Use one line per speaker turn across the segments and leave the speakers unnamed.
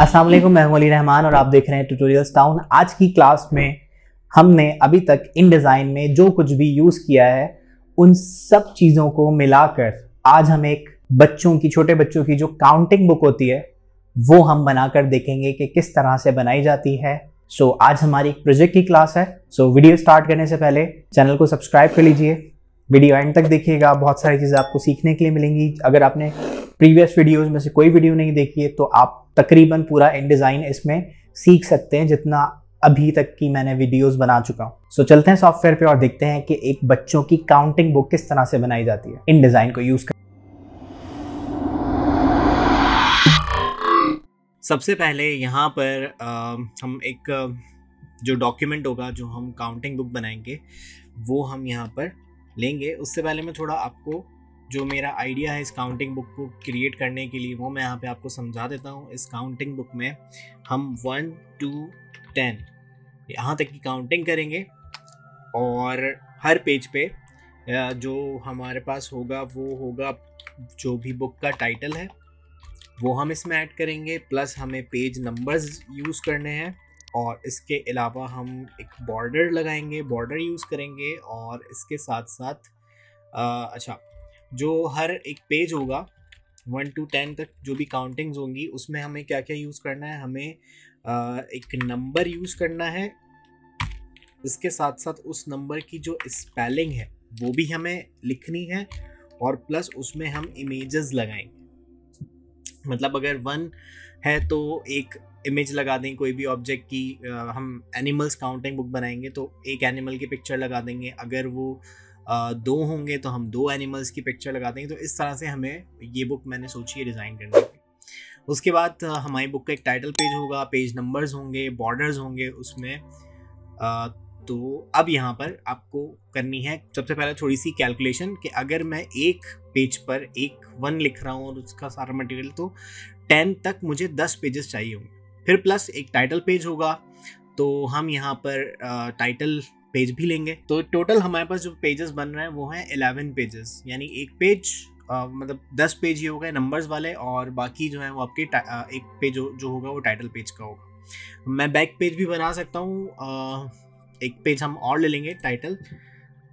अस्सलाम वालेकुम, मैं हूं अली रहमान और आप देख रहे हैं ट्यूटोरियल्स टाउन। आज की क्लास में हमने अभी तक इन डिज़ाइन में जो कुछ भी यूज़ किया है उन सब चीज़ों को मिलाकर आज हम एक छोटे बच्चों की जो काउंटिंग बुक होती है वो हम बनाकर देखेंगे कि किस तरह से बनाई जाती है। आज हमारी एक प्रोजेक्ट की क्लास है। वीडियो स्टार्ट करने से पहले चैनल को सब्सक्राइब कर लीजिए, वीडियो एंड तक देखिएगा, बहुत सारी चीज़ें आपको सीखने के लिए मिलेंगी। अगर आपने प्रीवियस वीडियोस में से कोई वीडियो नहीं देखी है तो आप तकरीबन पूरा इन डिज़ाइन इसमें सीख सकते हैं जितना अभी तक की मैंने वीडियोस बना चुका हूँ। चलते हैं सॉफ्टवेयर पे और देखते हैं कि एक बच्चों की काउंटिंग बुक किस तरह से बनाई जाती है इन डिज़ाइन को यूज़ कर। सबसे पहले यहाँ पर हम एक जो डॉक्यूमेंट होगा जो हम काउंटिंग बुक बनाएंगे वो हम यहाँ पर लेंगे। उससे पहले मैं थोड़ा आपको जो मेरा आइडिया है इस काउंटिंग बुक को क्रिएट करने के लिए वो मैं यहाँ पे आपको समझा देता हूँ। इस काउंटिंग बुक में हम 1 to 10 यहाँ तक की काउंटिंग करेंगे और हर पेज पे जो हमारे पास होगा वो होगा जो भी बुक का टाइटल है वो हम इसमें ऐड करेंगे, प्लस हमें पेज नंबर्स यूज़ करने हैं और इसके अलावा हम एक बॉर्डर लगाएंगे, बॉर्डर यूज़ करेंगे और इसके साथ साथ जो हर एक पेज होगा 1 to 10 तक जो भी काउंटिंग्स होंगी उसमें हमें क्या क्या यूज़ करना है। हमें एक नंबर यूज़ करना है, इसके साथ साथ उस नंबर की जो स्पेलिंग है वो भी हमें लिखनी है और प्लस उसमें हम इमेजेस लगाएंगे। मतलब अगर 1 है तो एक इमेज लगा दें कोई भी ऑब्जेक्ट की। हम एनिमल्स काउंटिंग बुक बनाएंगे तो एक एनिमल की पिक्चर लगा देंगे। अगर वो 2 होंगे तो हम 2 एनिमल्स की पिक्चर लगा देंगे। तो इस तरह से हमें ये बुक मैंने सोची है डिज़ाइन करने की। उसके बाद हमारी बुक का एक टाइटल पेज होगा, पेज नंबर्स होंगे, बॉर्डर्स होंगे उसमें। तो अब यहाँ पर आपको करनी है सबसे पहले थोड़ी सी कैलकुलेशन कि अगर मैं एक पेज पर 1 लिख रहा हूँ और उसका सारा मटेरियल तो 10 तक मुझे 10 पेजेस चाहिए होंगे। फिर प्लस एक टाइटल पेज होगा तो हम यहाँ पर टाइटल पेज भी लेंगे। तो टोटल हमारे पास जो पेजेस बन रहे हैं वो हैं 11 पेजेस, यानी एक पेज मतलब 10 पेज ये हो गए नंबर्स वाले और बाकी जो है वो आपके एक पेज जो होगा वो टाइटल पेज का होगा। मैं बैक पेज भी बना सकता हूँ, एक पेज हम और ले लेंगे टाइटल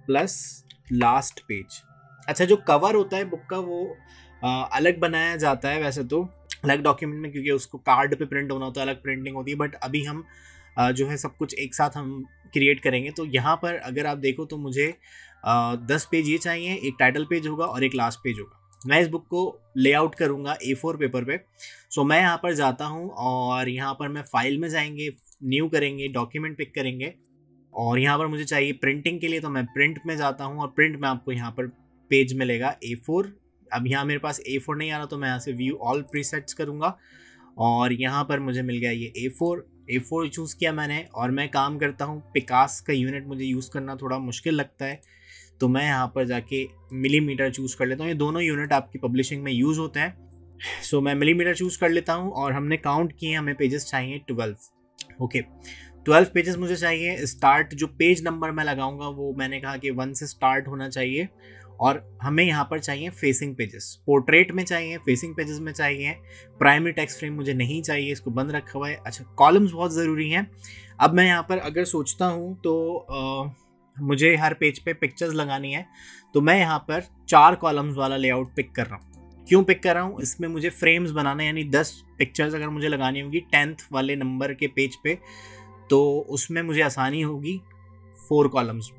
प्लस लास्ट पेज। अच्छा, जो कवर होता है बुक का वो अलग बनाया जाता है वैसे तो अलग डॉक्यूमेंट में, क्योंकि उसको कार्ड पे प्रिंट होना होता है, अलग प्रिंटिंग होती है। बट अभी हम जो है सब कुछ एक साथ हम क्रिएट करेंगे। तो यहाँ पर अगर आप देखो तो मुझे 10 पेज ये चाहिए, एक टाइटल पेज होगा और एक लास्ट पेज होगा। मैं इस बुक को लेआउट करूँगा A4 पेपर पे। मैं यहाँ पर जाता हूँ और यहाँ पर मैं फाइल में जाएंगे, न्यू करेंगे, डॉक्यूमेंट पिक करेंगे और यहाँ पर मुझे चाहिए प्रिंटिंग के लिए तो मैं प्रिंट में जाता हूँ और प्रिंट में आपको यहाँ पर पेज मिलेगा A4। अब यहाँ मेरे पास A4 नहीं आ रहा तो मैं यहाँ से व्यू ऑल प्रीसेट्स करूँगा और यहाँ पर मुझे मिल गया ये A4 चूज़ किया मैंने। और मैं काम करता हूँ पिकास का यूनिट मुझे यूज़ करना थोड़ा मुश्किल लगता है तो मैं यहाँ पर जाके मिलीमीटर चूज़ कर लेता हूँ। ये दोनों यूनिट आपकी पब्लिशिंग में यूज़ होते हैं। मैं मिलीमीटर चूज़ कर लेता हूँ और हमने काउंट किए, हमें पेजेस चाहिए 12। ओके, 12 पेजेस मुझे चाहिए। स्टार्ट जो पेज नंबर मैं लगाऊंगा वो मैंने कहा कि 1 से स्टार्ट होना चाहिए और हमें यहाँ पर चाहिए फेसिंग पेजेस। पोर्ट्रेट में चाहिए, फेसिंग पेजेस में चाहिए। प्राइमरी टेक्स्ट फ्रेम मुझे नहीं चाहिए, इसको बंद रखा हुआ है। अच्छा, कॉलम्स बहुत ज़रूरी हैं। अब मैं यहाँ पर अगर सोचता हूँ तो मुझे हर पेज पे पिक्चर्स लगानी है तो मैं यहाँ पर 4 कॉलम्स वाला लेआउट पिक कर रहा हूँ। क्यों पिक कर रहा हूँ? इसमें मुझे फ्रेम्स बनाना है, यानी 10 पिक्चर्स अगर मुझे लगानी होगी 10th वाले नंबर के पेज पे तो उसमें मुझे आसानी होगी 4 कॉलम्स।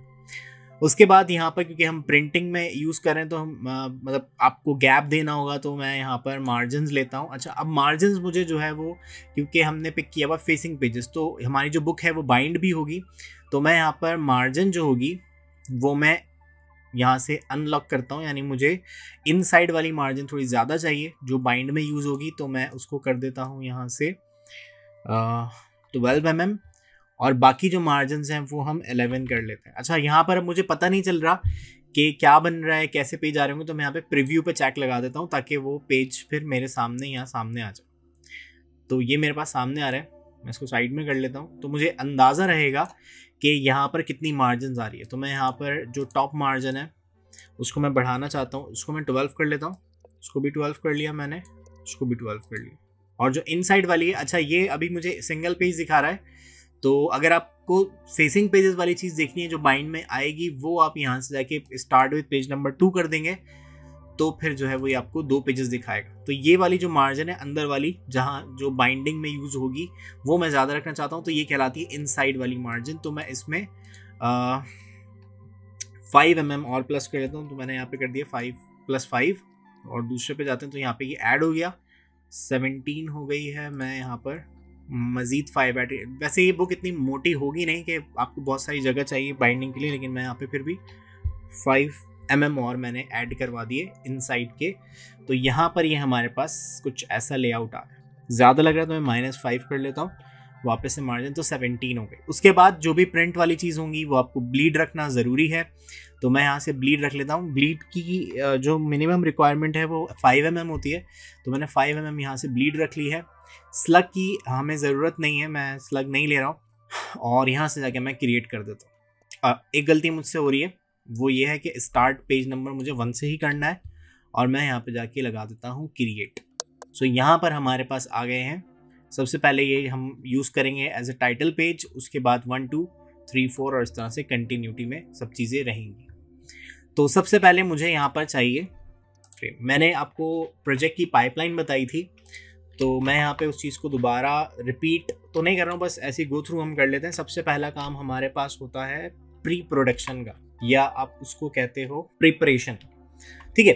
उसके बाद यहाँ पर क्योंकि हम प्रिंटिंग में यूज़ करें तो हम मतलब आपको गैप देना होगा तो मैं यहाँ पर मार्जिन्स लेता हूँ। अच्छा, अब मार्जिन्स मुझे जो है वो क्योंकि हमने पिक किया हुआ फेसिंग पेजेस तो हमारी जो बुक है वो बाइंड भी होगी तो मैं यहाँ पर मार्जिन जो होगी वो मैं यहाँ से अनलॉक करता हूँ, यानी मुझे इनसाइड वाली मार्जिन थोड़ी ज़्यादा चाहिए जो बाइंड में यूज़ होगी तो मैं उसको कर देता हूँ यहाँ से 12 mm और बाकी जो मार्जिन्स हैं वो हम 11 कर लेते हैं। अच्छा, यहाँ पर अब मुझे पता नहीं चल रहा कि क्या बन रहा है, कैसे पेज आ रहे होंगे तो मैं यहाँ पे प्रीव्यू पे चेक लगा देता हूँ ताकि वो पेज फिर मेरे सामने यहाँ सामने आ जाए। तो ये मेरे पास सामने आ रहा है, मैं इसको साइड में कर लेता हूँ तो मुझे अंदाज़ा रहेगा कि यहाँ पर कितनी मार्जिन आ रही है। तो मैं यहाँ पर जो टॉप मार्जिन है उसको मैं बढ़ाना चाहता हूँ, उसको मैं 12 कर लेता हूँ। उसको भी 12 कर लिया मैंने, उसको भी 12 कर लिया। और जो इनसाइड वाली है, अच्छा ये अभी मुझे सिंगल पेज दिखा रहा है, तो अगर आपको फेसिंग पेजेस वाली चीज़ देखनी है जो बाइंड में आएगी, वो आप यहाँ से जाके स्टार्ट विद पेज नंबर 2 कर देंगे, तो फिर जो है वो आपको 2 पेजेस दिखाएगा। तो ये वाली जो मार्जिन है अंदर वाली, जहाँ जो बाइंडिंग में यूज होगी, वो मैं ज़्यादा रखना चाहता हूँ, तो ये कहलाती है इनसाइड वाली मार्जिन। तो मैं इसमें 5 mm और प्लस कर लेता हूँ, तो मैंने यहाँ पे कर दिया 5+5, और दूसरे पे जाते हैं तो यहाँ पे ये ऐड हो गया, 17 हो गई है। मैं यहाँ पर मज़ीद 5 ऐड, वैसे ये बुक इतनी मोटी होगी नहीं कि आपको बहुत सारी जगह चाहिए बाइंडिंग के लिए, लेकिन मैं यहाँ पे फिर भी 5 mm और मैंने ऐड करवा दिए इनसाइड के। तो यहाँ पर ये हमारे पास कुछ ऐसा लेआउट आ रहा है। ज़्यादा लग रहा है तो मैं -5 कर लेता हूँ, वापस से मार्जिन, तो 17 हो गई। उसके बाद जो भी प्रिंट वाली चीज़ होंगी वो आपको ब्लीड रखना ज़रूरी है, तो मैं यहाँ से ब्लीड रख लेता हूँ। ब्लीड की जो मिनिमम रिक्वायरमेंट है वो 5 mm होती है, तो मैंने 5 mm यहाँ से ब्लीड रख ली है। स्लग की हमें ज़रूरत नहीं है, मैं स्लग नहीं ले रहा हूँ, और यहाँ से जाके मैं क्रिएट कर देता हूँ। एक गलती मुझसे हो रही है, वो ये है कि स्टार्ट पेज नंबर मुझे 1 से ही करना है, और मैं यहाँ पे जाके लगा देता हूँ क्रिएट। सो यहाँ पर हमारे पास आ गए हैं। सबसे पहले ये हम यूज़ करेंगे एज ए टाइटल पेज, उसके बाद 1 2 3 4 और इस तरह से कंटिन्यूटी में सब चीज़ें रहेंगी। तो सबसे पहले मुझे यहाँ पर चाहिए फ्रेम। मैंने आपको प्रोजेक्ट की पाइपलाइन बताई थी, तो मैं यहाँ पे उस चीज़ को दोबारा रिपीट तो नहीं कर रहा हूँ, बस ऐसे गो थ्रू हम कर लेते हैं। सबसे पहला काम हमारे पास होता है प्री प्रोडक्शन का, या आप उसको कहते हो प्रिपरेशन। ठीक है,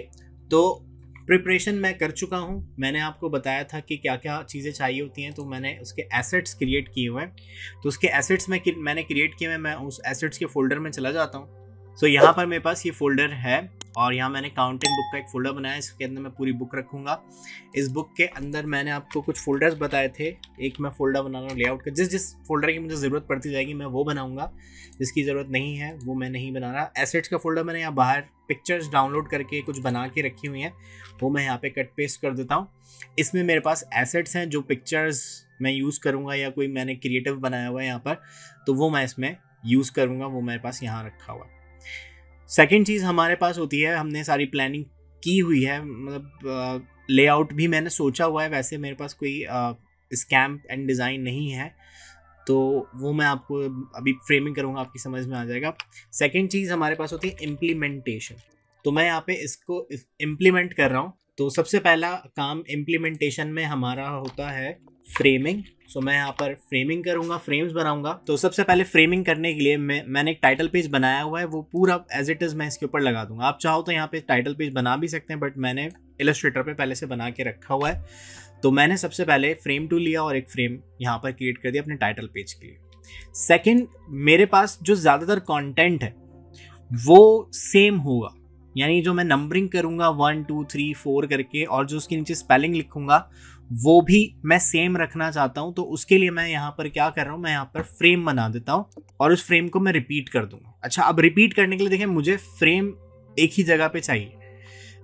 तो प्रिपरेशन मैं कर चुका हूँ। मैंने आपको बताया था कि क्या क्या चीज़ें चाहिए होती हैं, तो मैंने उसके एसेट्स क्रिएट किए हुए हैं। तो उसके एसेट्स में मैंने क्रिएट किए हुए, मैं उस एसेट्स के फोल्डर में चला जाता हूँ। सो यहाँ पर मेरे पास ये फोल्डर है, और यहाँ मैंने काउंटिंग बुक का एक फोल्डर बनाया है, इसके अंदर मैं पूरी बुक रखूँगा। इस बुक के अंदर मैंने आपको कुछ फोल्डर्स बताए थे, एक मैं फोल्डर बना रहा हूँ लेआउट का। जिस फोल्डर की मुझे ज़रूरत पड़ती जाएगी मैं वो बनाऊँगा, जिसकी ज़रूरत नहीं है वो मैं नहीं बना रहा। एसेट्स का फोल्डर मैंने यहाँ बाहर पिक्चर्स डाउनलोड करके कुछ बना के रखी हुई हैं, वो मैं यहाँ पे कट पेस्ट कर देता हूँ। इसमें मेरे पास एसेट्स हैं, जो पिक्चर्स मैं यूज़ करूँगा या कोई मैंने क्रिएटिव बनाया हुआ है यहाँ पर, तो वो मैं इसमें यूज़ करूँगा, वो मेरे पास यहाँ रखा हुआ है। सेकेंड चीज़ हमारे पास होती है, हमने सारी प्लानिंग की हुई है, मतलब लेआउट भी मैंने सोचा हुआ है। वैसे मेरे पास कोई स्कैम्प एंड डिज़ाइन नहीं है, तो वो मैं आपको अभी फ्रेमिंग करूँगा, आपकी समझ में आ जाएगा। सेकेंड चीज़ हमारे पास होती है इम्प्लीमेंटेशन। तो मैं यहाँ पे इसको इम्प्लीमेंट कर रहा हूँ। तो सबसे पहला काम इम्प्लीमेंटेशन में हमारा होता है फ्रेमिंग। सो मैं यहाँ पर फ्रेमिंग करूँगा, फ्रेम्स बनाऊँगा। तो सबसे पहले फ्रेमिंग करने के लिए मैंने एक टाइटल पेज बनाया हुआ है, वो पूरा एज इट इज़ मैं इसके ऊपर लगा दूंगा। आप चाहो तो यहाँ पे टाइटल पेज बना भी सकते हैं, बट मैंने इलस्ट्रेटर पे पहले से बना के रखा हुआ है। तो मैंने सबसे पहले फ्रेम टूल लिया और एक फ्रेम यहाँ पर क्रिएट कर दिया अपने टाइटल पेज के लिए। सेकेंड, मेरे पास जो ज़्यादातर कॉन्टेंट है वो सेम होगा, यानी जो मैं नंबरिंग करूँगा 1 2 3 4 करके, और जो उसके नीचे स्पेलिंग लिखूँगा वो भी मैं सेम रखना चाहता हूँ। तो उसके लिए मैं यहाँ पर क्या कर रहा हूँ, मैं यहाँ पर फ्रेम बना देता हूँ और उस फ्रेम को मैं रिपीट कर दूंगा। अच्छा, अब रिपीट करने के लिए देखें, मुझे फ्रेम एक ही जगह पे चाहिए।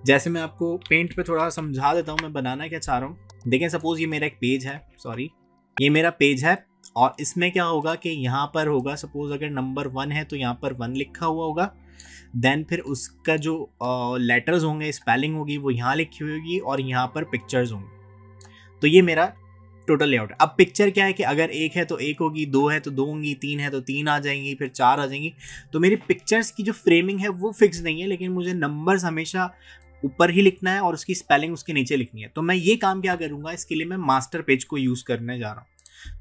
जैसे मैं आपको पेंट पे थोड़ा समझा देता हूँ मैं बनाना क्या चाह रहा हूँ। देखें, सपोज ये मेरा एक पेज है, सॉरी ये मेरा पेज है, और इसमें क्या होगा कि यहाँ पर होगा, सपोज अगर नंबर 1 है तो यहाँ पर 1 लिखा हुआ होगा, देन फिर उसका जो लेटर्स होंगे, स्पेलिंग होगी, वो यहाँ लिखी हुई होगी, और यहाँ पर पिक्चर्स होंगे। तो ये मेरा टोटल लेआउट है। अब पिक्चर क्या है कि अगर 1 है तो 1 होगी, 2 है तो 2 होंगी, 3 है तो 3 आ जाएंगी, फिर 4 आ जाएंगी। तो मेरी पिक्चर्स की जो फ्रेमिंग है वो फिक्स नहीं है, लेकिन मुझे नंबर्स हमेशा ऊपर ही लिखना है और उसकी स्पेलिंग उसके नीचे लिखनी है। तो मैं ये काम क्या करूँगा, इसके लिए मैं मास्टर पेज को यूज़ करने जा रहा हूँ।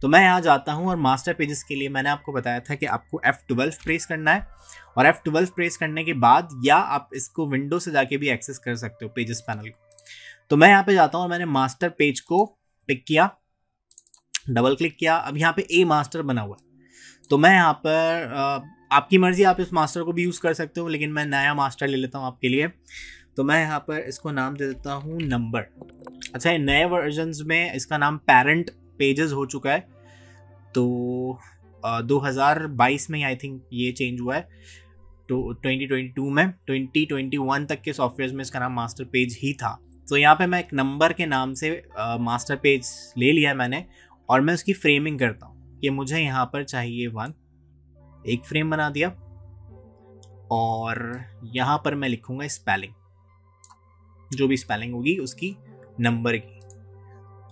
तो मैं यहाँ जाता हूँ और मास्टर पेजेस के लिए मैंने आपको बताया था कि आपको F12 प्रेस करना है, और F12 प्रेस करने के बाद या आप इसको विंडो से जाके भी एक्सेस कर सकते हो पेजेस पैनल को। तो मैं यहाँ पे जाता हूँ और मैंने मास्टर पेज को पिक किया, डबल क्लिक किया। अब यहाँ पे ए मास्टर बना हुआ है, तो मैं यहाँ पर आपकी मर्जी, आप इस मास्टर को भी यूज़ कर सकते हो, लेकिन मैं नया मास्टर ले लेता हूँ आपके लिए। तो मैं यहाँ पर इसको नाम दे देता हूँ नंबर। अच्छा, ये नए वर्जन्स में इसका नाम पेरेंट पेजेस हो चुका है, तो 2022 में आई थिंक ये चेंज हुआ है। तो 2022 में 2021 तक के सॉफ्टवेयर में इसका नाम मास्टर पेज ही था। तो यहाँ पे मैं एक नंबर के नाम से मास्टर पेज ले लिया मैंने, और मैं उसकी फ्रेमिंग करता हूँ कि मुझे यहाँ पर चाहिए 1, एक फ्रेम बना दिया, और यहाँ पर मैं लिखूँगा स्पेलिंग, जो भी स्पेलिंग होगी उसकी नंबर की।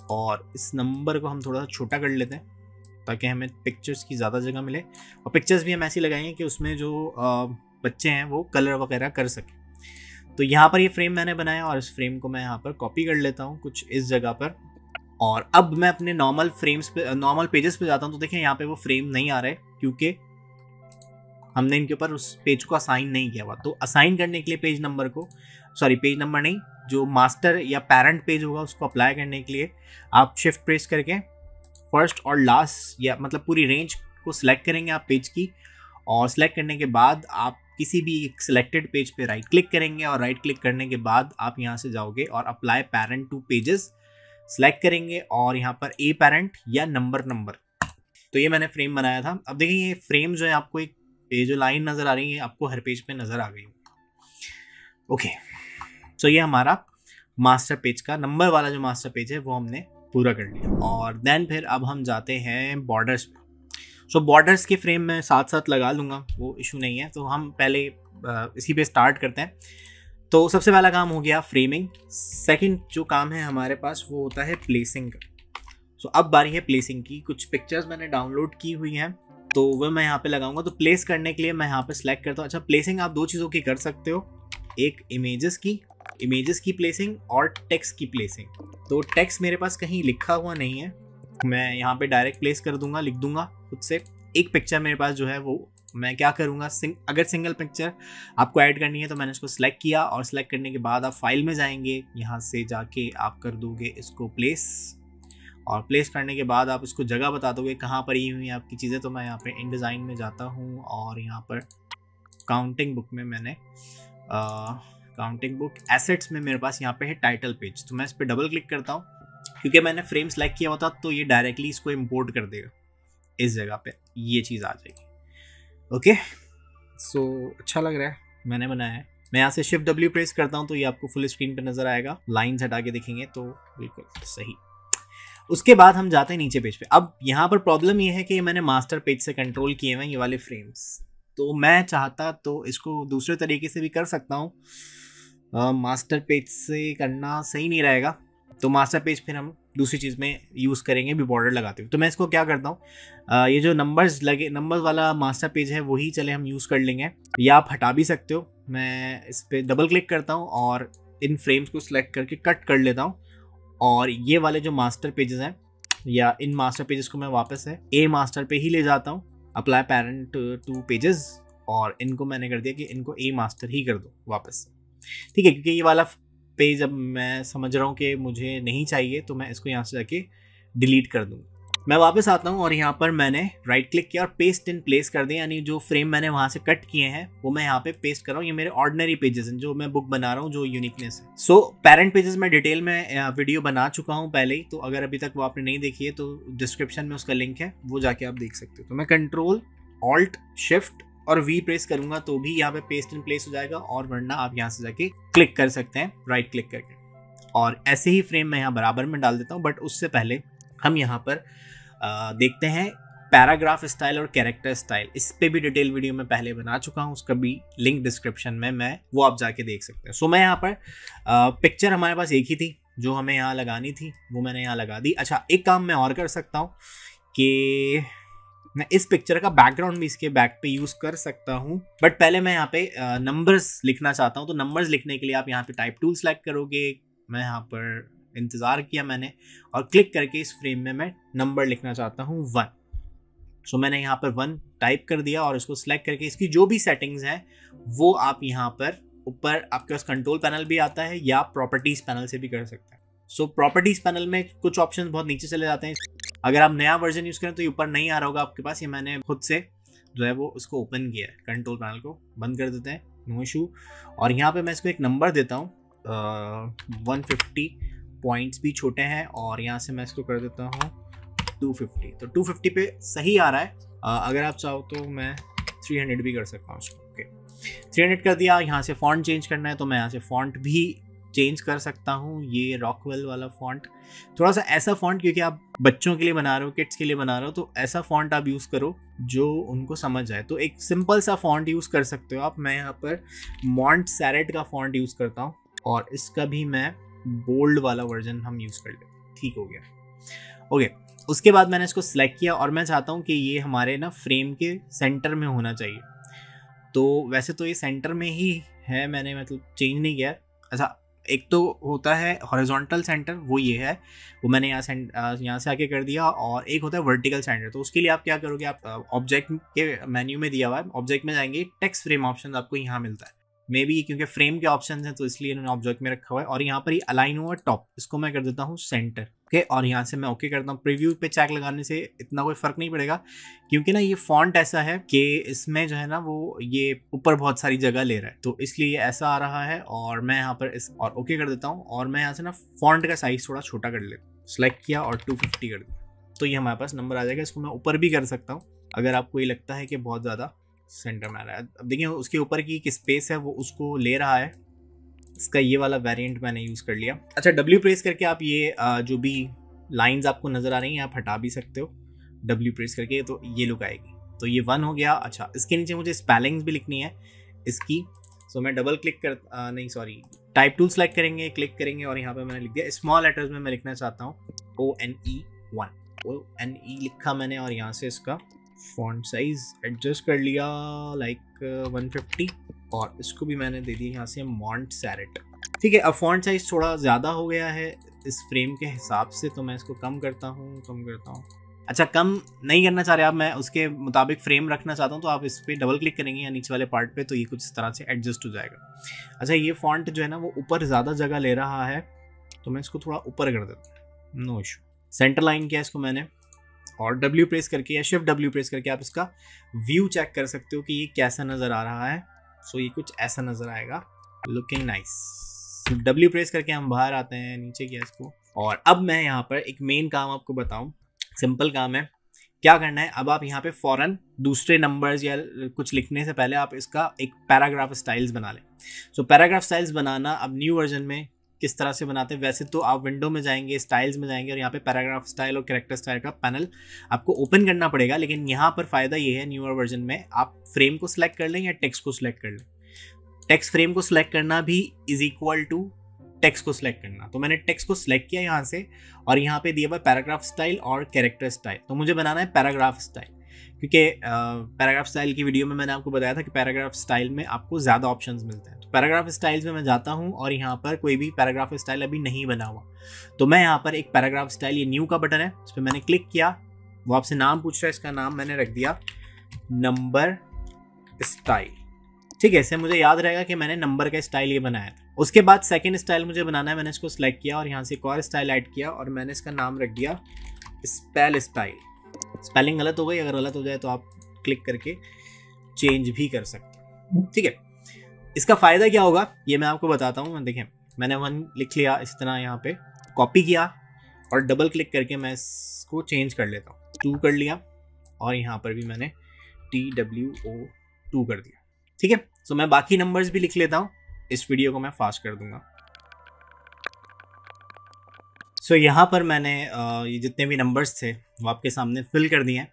और इस नंबर को हम थोड़ा सा छोटा कर लेते हैं ताकि हमें पिक्चर्स की ज़्यादा जगह मिले, और पिक्चर्स भी हम ऐसी लगाएंगे कि उसमें जो बच्चे हैं वो कलर वगैरह कर सकें। तो यहाँ पर ये फ्रेम मैंने बनाया और इस फ्रेम को मैं यहाँ पर कॉपी कर लेता हूँ कुछ इस जगह पर, और अब मैं अपने नॉर्मल फ्रेम्स पे, नॉर्मल पेजेस पे जाता हूँ। तो देखिए यहाँ पे वो फ्रेम नहीं आ रहे क्योंकि हमने इनके ऊपर उस पेज को असाइन नहीं किया हुआ। तो असाइन करने के लिए पेज नंबर को, सॉरी पेज नंबर नहीं, जो मास्टर या पेरेंट पेज होगा उसको अप्लाई करने के लिए आप शिफ्ट प्रेस करके फर्स्ट और लास्ट या मतलब पूरी रेंज को सिलेक्ट करेंगे आप पेज की, और सिलेक्ट करने के बाद आप किसी भी एक सिलेक्टेड पेज पे राइट क्लिक करेंगे, और राइट क्लिक करने के बाद आप यहाँ से जाओगे और apply parent two pages select करेंगे, और यहाँ पर ए पेरेंट या नंबर। तो ये मैंने फ्रेम बनाया था। अब देखिए ये फ्रेम जो है आपको एक, ये जो लाइन नज़र आ रही है आपको हर पेज पे नज़र आ गई। ओके, सो ये हमारा मास्टर पेज का नंबर वाला जो मास्टर पेज है वो हमने पूरा कर लिया। और देन फिर अब हम जाते हैं बॉर्डर्स पर। सो बॉर्डर्स के फ्रेम में साथ साथ लगा लूँगा, वो इशू नहीं है। तो हम पहले इसी पे स्टार्ट करते हैं। तो सबसे पहला काम हो गया फ्रेमिंग। सेकंड जो काम है हमारे पास वो होता है प्लेसिंग का। सो अब बारी है प्लेसिंग की। कुछ पिक्चर्स मैंने डाउनलोड की हुई हैं तो वह मैं यहाँ पे लगाऊंगा। तो प्लेस करने के लिए मैं यहाँ पे सिलेक्ट करता हूँ। अच्छा, प्लेसिंग आप दो चीज़ों की कर सकते हो, एक इमेजेस की प्लेसिंग और टेक्स्ट की प्लेसिंग। तो टेक्स्ट मेरे पास कहीं लिखा हुआ नहीं है, मैं यहाँ पे डायरेक्ट प्लेस कर दूंगा, लिख दूंगा खुद से। एक पिक्चर मेरे पास जो है वो मैं क्या करूँगा, अगर सिंगल पिक्चर आपको ऐड करनी है तो मैंने इसको सिलेक्ट किया, और सिलेक्ट करने के बाद आप फाइल में जाएंगे, यहाँ से जाके आप कर दोगे इसको प्लेस, और प्लेस करने के बाद आप इसको जगह बता दोगे कहाँ पर ये हुई आपकी चीज़ें। तो मैं यहाँ पे इन डिज़ाइन में जाता हूँ और यहाँ पर काउंटिंग बुक में मैंने काउंटिंग बुक एसेट्स में मेरे पास यहाँ पे है टाइटल पेज। तो मैं इस पर डबल क्लिक करता हूँ क्योंकि मैंने फ्रेम सेलेक्ट किया होता तो ये डायरेक्टली इसको इम्पोर्ट कर देगा, इस जगह पे ये चीज़ आ जाएगी। ओके, सो अच्छा लग रहा है, मैंने बनाया है। मैं यहाँ से शिफ्ट W प्रेस करता हूँ तो ये आपको फुल स्क्रीन पे नज़र आएगा। लाइन्स हटा के देखेंगे तो बिल्कुल सही। उसके बाद हम जाते हैं नीचे पेज पे। अब यहाँ पर प्रॉब्लम ये है कि मैंने मास्टर पेज से कंट्रोल किए हुए ये वाले फ्रेम्स, तो मैं चाहता तो इसको दूसरे तरीके से भी कर सकता हूँ। मास्टर पेज से करना सही नहीं रहेगा, तो मास्टर पेज फिर हम दूसरी चीज़ में यूज़ करेंगे भी बॉर्डर लगाते हुए। तो मैं इसको क्या करता हूँ, ये जो नंबर्स वाला मास्टर पेज है वही चले हम यूज़ कर लेंगे, या आप हटा भी सकते हो। मैं इस पर डबल क्लिक करता हूँ और इन फ्रेम्स को सिलेक्ट करके कट कर लेता हूँ, और ये वाले जो मास्टर पेजेस हैं या इन मास्टर पेजेस को मैं वापस है ए मास्टर पे ही ले जाता हूँ, अप्लाई पेरेंट टू पेजेस, और इनको मैंने कर दिया कि इनको ए मास्टर ही कर दो वापस। ठीक है, क्योंकि ये वाला पेज अब मैं समझ रहा हूँ कि मुझे नहीं चाहिए, तो मैं इसको यहाँ से जाके डिलीट कर दूँगा। मैं वापस आता हूँ और यहाँ पर मैंने राइट क्लिक किया और पेस्ट इन प्लेस कर दिया, यानी जो फ्रेम मैंने वहाँ से कट किए हैं वो मैं यहाँ पे पेस्ट कर रहा हूँ। ये मेरे ऑर्डिनरी पेजेस हैं जो मैं बुक बना रहा हूँ, जो यूनिकनेस है। सो पेरेंट पेजेस में डिटेल में वीडियो बना चुका हूँ पहले ही, तो अगर अभी तक वो आपने नहीं देखी है तो डिस्क्रिप्शन में उसका लिंक है, वो जाके आप देख सकते हो। तो मैं कंट्रोल ऑल्ट शिफ्ट और V प्रेस करूंगा तो भी यहाँ पे पेस्ट इन प्लेस हो जाएगा, और वरना आप यहाँ से जाके क्लिक कर सकते हैं राइट क्लिक करके, और ऐसे ही फ्रेम मैं यहाँ बराबर में डाल देता हूँ। बट उससे पहले हम यहाँ पर देखते हैं पैराग्राफ स्टाइल और कैरेक्टर स्टाइल। इस पे भी डिटेल वीडियो में पहले बना चुका हूँ, उसका भी लिंक डिस्क्रिप्शन में मैं वो आप जाके देख सकते हैं। सो मैं यहाँ पर पिक्चर हमारे पास एक ही थी जो हमें यहाँ लगानी थी, वो मैंने यहाँ लगा दी। अच्छा, एक काम मैं और कर सकता हूँ कि मैं इस पिक्चर का बैकग्राउंड भी इसके बैक पे यूज कर सकता हूँ, बट पहले मैं यहाँ पे नंबर्स लिखना चाहता हूँ। तो नंबर्स लिखने के लिए आप यहाँ पे टाइप टूल सेलेक्ट करोगे। मैं यहाँ पर इंतज़ार किया मैंने, और क्लिक करके इस फ्रेम में मैं नंबर लिखना चाहता हूँ 1। सो मैंने यहाँ पर 1 टाइप कर दिया, और इसको सिलेक्ट करके इसकी जो भी सेटिंग्स हैं वो आप यहाँ पर ऊपर आपके पास कंट्रोल पैनल भी आता है या प्रॉपर्टीज़ पैनल से भी कर सकते हैं। सो प्रॉपर्टीज़ पैनल में कुछ ऑप्शन बहुत नीचे चले जाते हैं। अगर आप नया वर्जन यूज़ करें तो ये ऊपर नहीं आ रहा होगा आपके पास। ये मैंने खुद से जो है वो उसको ओपन किया है। कंट्रोल पैनल को बंद कर देते हैं, नो इशू। और यहाँ पे मैं इसको एक नंबर देता हूँ, 150 पॉइंट्स भी छोटे हैं, और यहाँ से मैं इसको कर देता हूँ 250। तो 250 पे सही आ रहा है। अगर आप चाहो तो मैं 300 भी कर सकता हूँ उसको। ओके, 300 कर दिया। यहाँ से फॉन्ट चेंज करना है तो मैं यहाँ से फॉन्ट भी चेंज कर सकता हूँ। ये रॉकवेल वाला फॉन्ट, थोड़ा सा ऐसा फॉन्ट, क्योंकि आप बच्चों के लिए बना रहे हो, किड्स के लिए बना रहे हो, तो ऐसा फॉन्ट आप यूज़ करो जो उनको समझ आए। तो एक सिंपल सा फॉन्ट यूज़ कर सकते हो आप। मैं यहाँ पर मॉन्टसेरेट का फॉन्ट यूज़ करता हूँ, और इसका भी मैं बोल्ड वाला वर्जन हम यूज़ कर लेते हैं। ठीक हो गया। ओके, उसके बाद मैंने इसको सिलेक्ट किया और मैं चाहता हूँ कि ये हमारे ना फ्रेम के सेंटर में होना चाहिए। तो वैसे तो ये सेंटर में ही है, मैंने मतलब चेंज नहीं किया। अच्छा, एक तो होता है हॉरिजॉन्टल सेंटर, वो ये है, वो मैंने यहाँ से आके कर दिया, और एक होता है वर्टिकल सेंटर। तो उसके लिए आप क्या करोगे, आप ऑब्जेक्ट के मेन्यू में दिया हुआ है, ऑब्जेक्ट में जाएंगे, टेक्स्ट फ्रेम ऑप्शन आपको यहाँ मिलता है। मे बी क्योंकि फ्रेम के ऑप्शन हैं तो इसलिए इन्होंने ऑब्जेक्ट में रखा हुआ है। और यहाँ पर ही अलाइन हुआ टॉप, इसको मैं कर देता हूँ सेंटर। ओके, और यहाँ से मैं ओके करता हूँ। प्रीव्यू पे चेक लगाने से इतना कोई फर्क नहीं पड़ेगा, क्योंकि ना ये फॉन्ट ऐसा है कि इसमें जो है ना वो ये ऊपर बहुत सारी जगह ले रहा है, तो इसलिए ये ऐसा आ रहा है। और मैं यहाँ पर इस और ओके कर देता हूँ, और मैं यहाँ से ना फॉन्ट का साइज थोड़ा छोटा कर लेता हूँ। सेलेक्ट किया और 250 कर दिया, तो ये हमारे पास नंबर आ जाएगा। इसको मैं ऊपर भी कर सकता हूँ अगर आपको ये लगता है कि बहुत ज़्यादा सेंटर में आ रहा है। अब देखिए उसके ऊपर की एक स्पेस है वो उसको ले रहा है। इसका ये वाला वेरिएंट मैंने यूज़ कर लिया। अच्छा, W प्रेस करके आप ये जो भी लाइंस आपको नज़र आ रही हैं आप हटा भी सकते हो W प्रेस करके, तो ये लुक आएगी। तो ये 1 हो गया। अच्छा, इसके नीचे मुझे स्पेलिंग्स भी लिखनी है इसकी, सो मैं डबल क्लिक कर टाइप टूल सेलेक्ट करेंगे, क्लिक करेंगे, और यहाँ पे मैंने लिख दिया स्मॉल लेटर्स में मैं लिखना चाहता हूँ ONE लिखा मैंने, और यहाँ से इसका फॉन्ट साइज एडजस्ट कर लिया लाइक 150, और इसको भी मैंने दे दिया यहाँ से मॉन्टसेरेट। ठीक है, अब फॉन्ट साइज थोड़ा ज़्यादा हो गया है इस फ्रेम के हिसाब से, तो मैं इसको कम करता हूँ। अच्छा, कम नहीं करना चाह रहे आप, मैं उसके मुताबिक फ्रेम रखना चाहता हूँ, तो आप इस पर डबल क्लिक करेंगे या नीचे वाले पार्ट पे, तो ये कुछ इस तरह से एडजस्ट हो जाएगा। अच्छा, ये फॉन्ट जो है ना वो ऊपर ज़्यादा जगह ले रहा है, तो मैं इसको थोड़ा ऊपर कर देता हूँ, नो इशू। सेंटर लाइन किया इसको मैंने, और W प्रेस करके या शिफ्ट W प्रेस करके आप इसका व्यू चेक कर सकते हो कि ये कैसा नज़र आ रहा है। सो ये कुछ ऐसा नज़र आएगा, लुकिंग नाइस। W प्रेस करके हम बाहर आते हैं, नीचे किया इसको, और अब मैं यहाँ पर एक मेन काम आपको बताऊँ, सिंपल काम है। क्या करना है, अब आप यहाँ पे फ़ौरन दूसरे नंबर्स या कुछ लिखने से पहले आप इसका एक पैराग्राफ स्टाइल्स बना लें। सो पैराग्राफ स्टाइल्स बनाना अब न्यू वर्जन में किस तरह से बनाते हैं, वैसे तो आप विंडो में जाएंगे, स्टाइल्स में जाएंगे, और यहाँ पे पैराग्राफ स्टाइल और कैरेक्टर स्टाइल का पैनल आपको ओपन करना पड़ेगा। लेकिन यहाँ पर फ़ायदा ये है न्यूअर वर्जन में, आप फ्रेम को सिलेक्ट कर लें या टेक्स्ट को सिलेक्ट कर लें। टेक्स्ट फ्रेम को सिलेक्ट करना भी इज इक्वल टू टेक्स्ट को सिलेक्ट करना। तो मैंने टेक्स्ट को सिलेक्ट किया यहाँ से, और यहाँ पे दिया हुआ पैराग्राफ स्टाइल और कैरेक्टर स्टाइल। तो मुझे बनाना है पैराग्राफ स्टाइल, क्योंकि पैराग्राफ स्टाइल की वीडियो में मैंने आपको बताया था कि पैराग्राफ स्टाइल में आपको ज़्यादा ऑप्शंस मिलते हैं। तो पैराग्राफ स्टाइल्स में मैं जाता हूँ, और यहाँ पर कोई भी पैराग्राफ स्टाइल अभी नहीं बना हुआ, तो मैं यहाँ पर एक पैराग्राफ स्टाइल, ये न्यू का बटन है, इस पर मैंने क्लिक किया। वो आपसे नाम पूछ रहा है, इसका नाम मैंने रख दिया नंबर स्टाइल। ठीक है, इससे मुझे याद रहेगा कि मैंने नंबर का स्टाइल ये बनाया था। उसके बाद सेकंड स्टाइल मुझे बनाना है, मैंने इसको सिलेक्ट किया और यहाँ से एक और स्टाइल ऐड किया, और मैंने इसका नाम रख दिया स्पेल स्टाइल। स्पेलिंग गलत हो गई, अगर गलत हो जाए तो आप क्लिक करके चेंज भी कर सकते हैं। ठीक है, इसका फ़ायदा क्या होगा ये मैं आपको बताता हूँ। देखें, मैंने 1 लिख लिया, इस तरह यहाँ पे कॉपी किया, और डबल क्लिक करके मैं इसको चेंज कर लेता हूँ, 2 कर लिया, और यहाँ पर भी मैंने TWO2 कर दिया। ठीक है, सो मैं बाकी नंबर्स भी लिख लेता हूँ, इस वीडियो को मैं फास्ट कर दूंगा। सो यहाँ पर मैंने ये जितने भी नंबर्स थे वो आपके सामने फिल कर दिए हैं।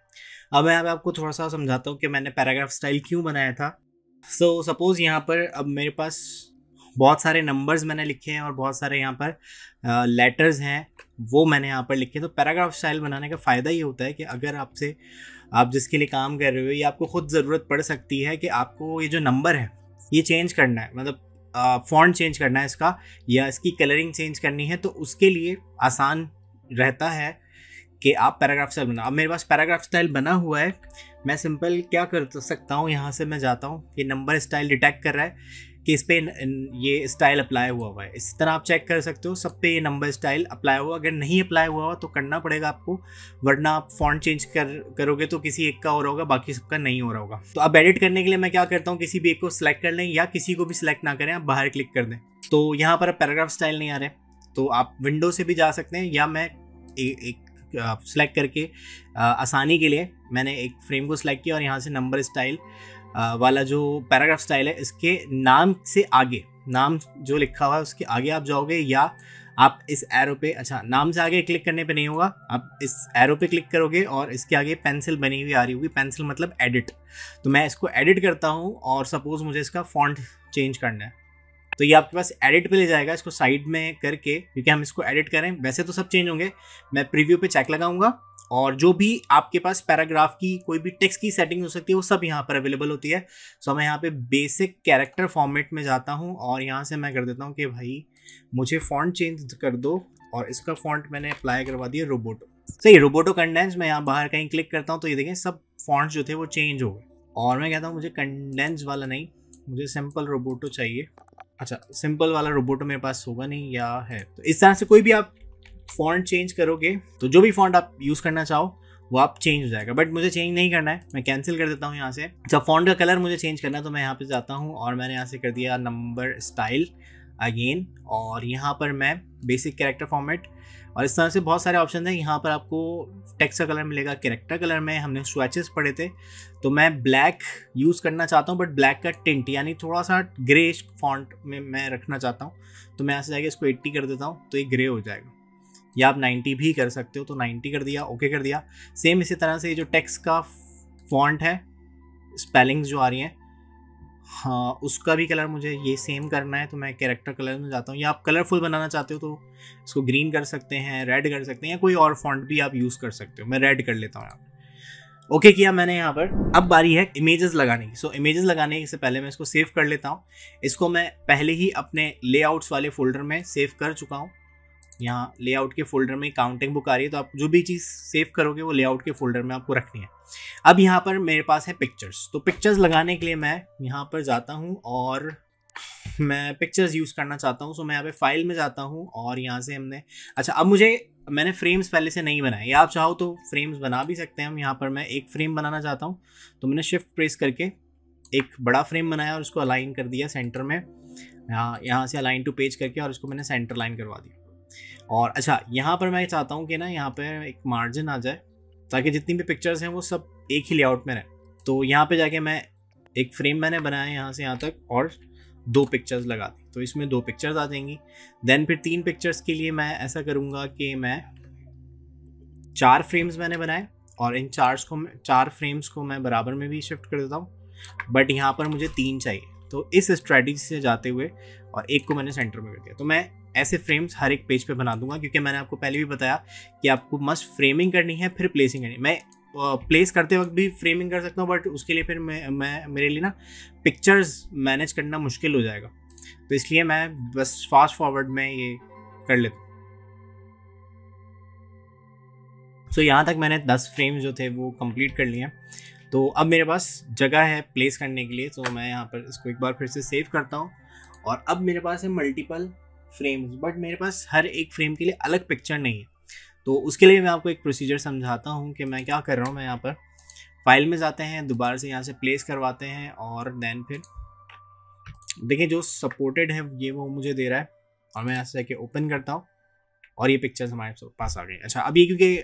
अब मैं आपको थोड़ा सा समझाता हूँ कि मैंने पैराग्राफ स्टाइल क्यों बनाया था। सो सपोज़ यहाँ पर अब मेरे पास बहुत सारे नंबर्स मैंने लिखे हैं और बहुत सारे यहाँ पर लेटर्स हैं, वो मैंने यहाँ पर लिखे। तो पैराग्राफ स्टाइल बनाने का फ़ायदा ये होता है कि अगर आप जिसके लिए काम कर रहे हो, या आपको खुद ज़रूरत पड़ सकती है कि आपको ये जो नंबर है ये चेंज करना है, मतलब फॉन्ट चेंज करना है इसका, या इसकी कलरिंग चेंज करनी है, तो उसके लिए आसान रहता है कि आप पैराग्राफ स्टाइल बनाओ। अब मेरे पास पैराग्राफ स्टाइल बना हुआ है, मैं सिंपल क्या कर सकता हूँ, यहाँ से मैं जाता हूँ, ये नंबर स्टाइल डिटेक्ट कर रहा है कि इस पर ये स्टाइल अप्लाई हुआ है। इस तरह आप चेक कर सकते हो सब पे ये नंबर स्टाइल अप्लाई हुआ। अगर नहीं अप्लाई हुआ तो करना पड़ेगा आपको, वरना आप फॉन्ट चेंज करोगे तो किसी एक का हो रहा होगा, बाकी सबका नहीं हो रहा होगा। तो अब एडिट करने के लिए मैं क्या करता हूँ, किसी भी एक को सिलेक्ट कर लें, या किसी को भी सिलेक्ट ना करें, आप बाहर क्लिक कर दें। तो यहाँ पर पैराग्राफ स्टाइल नहीं आ रहे, तो आप विंडो से भी जा सकते हैं, या मैं एक सिलेक्ट करके आसानी के लिए मैंने एक फ्रेम को सिलेक्ट किया, और यहाँ से नंबर स्टाइल वाला जो पैराग्राफ स्टाइल है इसके नाम से आगे, नाम जो लिखा हुआ है उसके आगे आप जाओगे, या आप इस एरो पे, अच्छा नाम से आगे क्लिक करने पे नहीं होगा, आप इस एरो पे क्लिक करोगे और इसके आगे पेंसिल बनी हुई आ रही होगी, पेंसिल मतलब एडिट। तो मैं इसको एडिट करता हूँ, और सपोज मुझे इसका फॉन्ट चेंज करना है, तो ये आपके पास एडिट पे ले जाएगा, इसको साइड में करके, क्योंकि हम इसको एडिट करें। वैसे तो सब चेंज होंगे, मैं प्रीव्यू पे चेक लगाऊंगा और जो भी आपके पास पैराग्राफ की कोई भी टेक्स्ट की सेटिंग हो सकती है वो सब यहाँ पर अवेलेबल होती है। सो मैं यहाँ पे बेसिक कैरेक्टर फॉर्मेट में जाता हूँ और यहाँ से मैं कर देता हूँ कि भाई मुझे फॉन्ट चेंज कर दो, और इसका फॉन्ट मैंने अप्लाई करवा दिया रोबोटो। सही, रोबोटो कंडेंस। मैं यहाँ बाहर कहीं क्लिक करता हूँ तो ये देखें सब फॉन्ट जो थे वो चेंज हो गए। और मैं कहता हूँ मुझे कंडेंस वाला नहीं, मुझे सिंपल रोबोटो चाहिए। अच्छा, सिंपल वाला रोबोटो मेरे पास होगा नहीं या है, तो इस तरह से कोई भी आप फॉन्ट चेंज करोगे तो जो भी फॉन्ट आप यूज़ करना चाहो वो आप चेंज हो जाएगा। बट मुझे चेंज नहीं करना है, मैं कैंसिल कर देता हूँ यहाँ से। अच्छा, फॉन्ट का कलर मुझे चेंज करना है तो मैं यहाँ पे जाता हूँ और मैंने यहाँ से कर दिया नंबर स्टाइल अगेन, और यहाँ पर मैं बेसिक कैरेक्टर फॉर्मेट, और इस तरह से बहुत सारे ऑप्शन हैं। यहाँ पर आपको टेक्स्ट का कलर मिलेगा, कैरेक्टर कलर में हमने स्वैचेस पढ़े थे, तो मैं ब्लैक यूज़ करना चाहता हूँ, बट ब्लैक का टिंट यानी थोड़ा सा ग्रे फॉन्ट में मैं रखना चाहता हूँ। तो मैं यहाँ से जाके इसको 80 कर देता हूँ तो ये ग्रे हो जाएगा, या आप 90 भी कर सकते हो। तो 90 कर दिया, ओके कर दिया। सेम इसी तरह से जो टेक्स्ट का फॉन्ट है, स्पेलिंग्स जो आ रही हैं, हाँ उसका भी कलर मुझे ये सेम करना है, तो मैं कैरेक्टर कलर में जाता हूँ। या आप कलरफुल बनाना चाहते हो तो इसको ग्रीन कर सकते हैं, रेड कर सकते हैं, या कोई और फॉन्ट भी आप यूज़ कर सकते हो। मैं रेड कर लेता हूँ यहाँ पर। ओके किया मैंने यहाँ पर। अब बारी है इमेजेस लगाने की। सो इमेजेस लगाने से पहले मैं इसको सेव कर लेता हूँ। इसको मैं पहले ही अपने लेआउट्स वाले फोल्डर में सेव कर चुका हूँ। यहाँ लेआउट के फोल्डर में काउंटिंग बुक आ रही है, तो आप जो भी चीज़ सेव करोगे वो लेआउट के फोल्डर में आपको रखनी है। अब यहाँ पर मेरे पास है पिक्चर्स, तो पिक्चर्स लगाने के लिए मैं यहाँ पर जाता हूँ और मैं पिक्चर्स यूज़ करना चाहता हूँ। सो मैं यहाँ पे फाइल में जाता हूँ और यहाँ से हमने, अच्छा अब मैंने फ्रेम्स पहले से नहीं बनाए, या आप चाहो तो फ्रेम्स बना भी सकते हैं हम। यहाँ पर मैं एक फ्रेम बनाना चाहता हूँ, तो मैंने शिफ्ट प्रेस करके एक बड़ा फ्रेम बनाया और उसको अलाइन कर दिया सेंटर में, यहाँ से अलाइन टू पेज करके, और उसको मैंने सेंटर लाइन करवा दिया। और अच्छा, यहाँ पर मैं चाहता हूँ कि ना यहाँ पे एक मार्जिन आ जाए ताकि जितनी भी पिक्चर्स हैं वो सब एक ही लेआउट में रहें। तो यहाँ पे जाके मैं एक फ्रेम मैंने बनाया यहाँ से यहाँ तक, और 2 पिक्चर्स लगा दी, तो इसमें 2 पिक्चर्स आ जाएंगी। देन फिर 3 पिक्चर्स के लिए मैं ऐसा करूँगा कि मैं 4 फ्रेम्स मैंने बनाए, और इन 4 फ्रेम्स को मैं बराबर में भी शिफ्ट कर देता हूँ, बट यहाँ पर मुझे 3 चाहिए। तो इस स्ट्रेटजी से जाते हुए और एक को मैंने सेंटर में कर दिया। तो मैं ऐसे फ्रेम्स हर एक पेज पे बना दूंगा, क्योंकि मैंने आपको पहले भी बताया कि आपको मस्ट फ्रेमिंग करनी है, फिर प्लेसिंग करनी है। मैं प्लेस करते वक्त भी फ्रेमिंग कर सकता हूँ, बट उसके लिए फिर मैं मेरे लिए ना पिक्चर्स मैनेज करना मुश्किल हो जाएगा, तो इसलिए मैं बस फास्ट फॉरवर्ड में ये कर लेता हूँ। सो यहाँ तक मैंने 10 फ्रेम्स जो थे वो कंप्लीट कर लिए। तो अब मेरे पास जगह है प्लेस करने के लिए, तो मैं यहाँ पर इसको एक बार फिर से सेव करता हूँ। और अब मेरे पास है मल्टीपल फ्रेम्स, बट मेरे पास हर एक फ्रेम के लिए अलग पिक्चर नहीं है। तो उसके लिए मैं आपको एक प्रोसीजर समझाता हूँ कि मैं क्या कर रहा हूँ। मैं यहाँ पर फाइल में जाते हैं, दोबारा से यहाँ से प्लेस करवाते हैं, और देन फिर देखिए जो सपोर्टेड है ये वो मुझे दे रहा है, और मैं यहाँ से जाके ओपन करता हूँ और ये पिक्चर्स हमारे पास आ गई। अच्छा, अब ये क्योंकि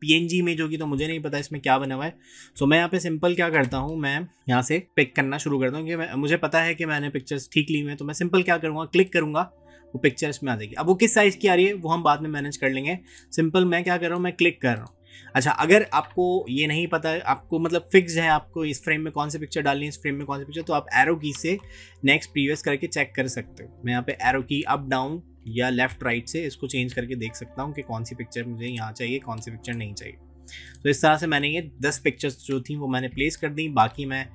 PNG इमेज होगी तो मुझे नहीं पता इसमें क्या बना हुआ है। सो मैं यहाँ पे सिंपल क्या करता हूँ, मैं यहाँ से पिक करना शुरू करता हूँ कि मुझे पता है कि मैंने पिक्चर्स ठीक ली हुई हैं। तो मैं सिंपल क्या करूँगा, क्लिक करूँगा, वो पिक्चर इसमें आ जाएगी। अब वो किस साइज़ की आ रही है वो हम बाद में मैनेज कर लेंगे। सिंपल मैं क्या कर रहा हूँ, मैं क्लिक कर रहा हूँ। अच्छा, अगर आपको ये नहीं पता है, आपको मतलब फिक्स है आपको इस फ्रेम में कौन सी पिक्चर डालनी है, इस फ्रेम में कौन सी पिक्चर, तो आप एरो की से नेक्स्ट प्रीवियस करके चेक कर सकते हो। मैं यहाँ पे एरो की अप डाउन या लेफ्ट राइट से इसको चेंज करके देख सकता हूँ कि कौन सी पिक्चर मुझे यहाँ चाहिए, कौन सी पिक्चर नहीं चाहिए। तो इस तरह से मैंने ये 10 पिक्चर्स जो थी वो मैंने प्लेस कर दी। बाकी मैं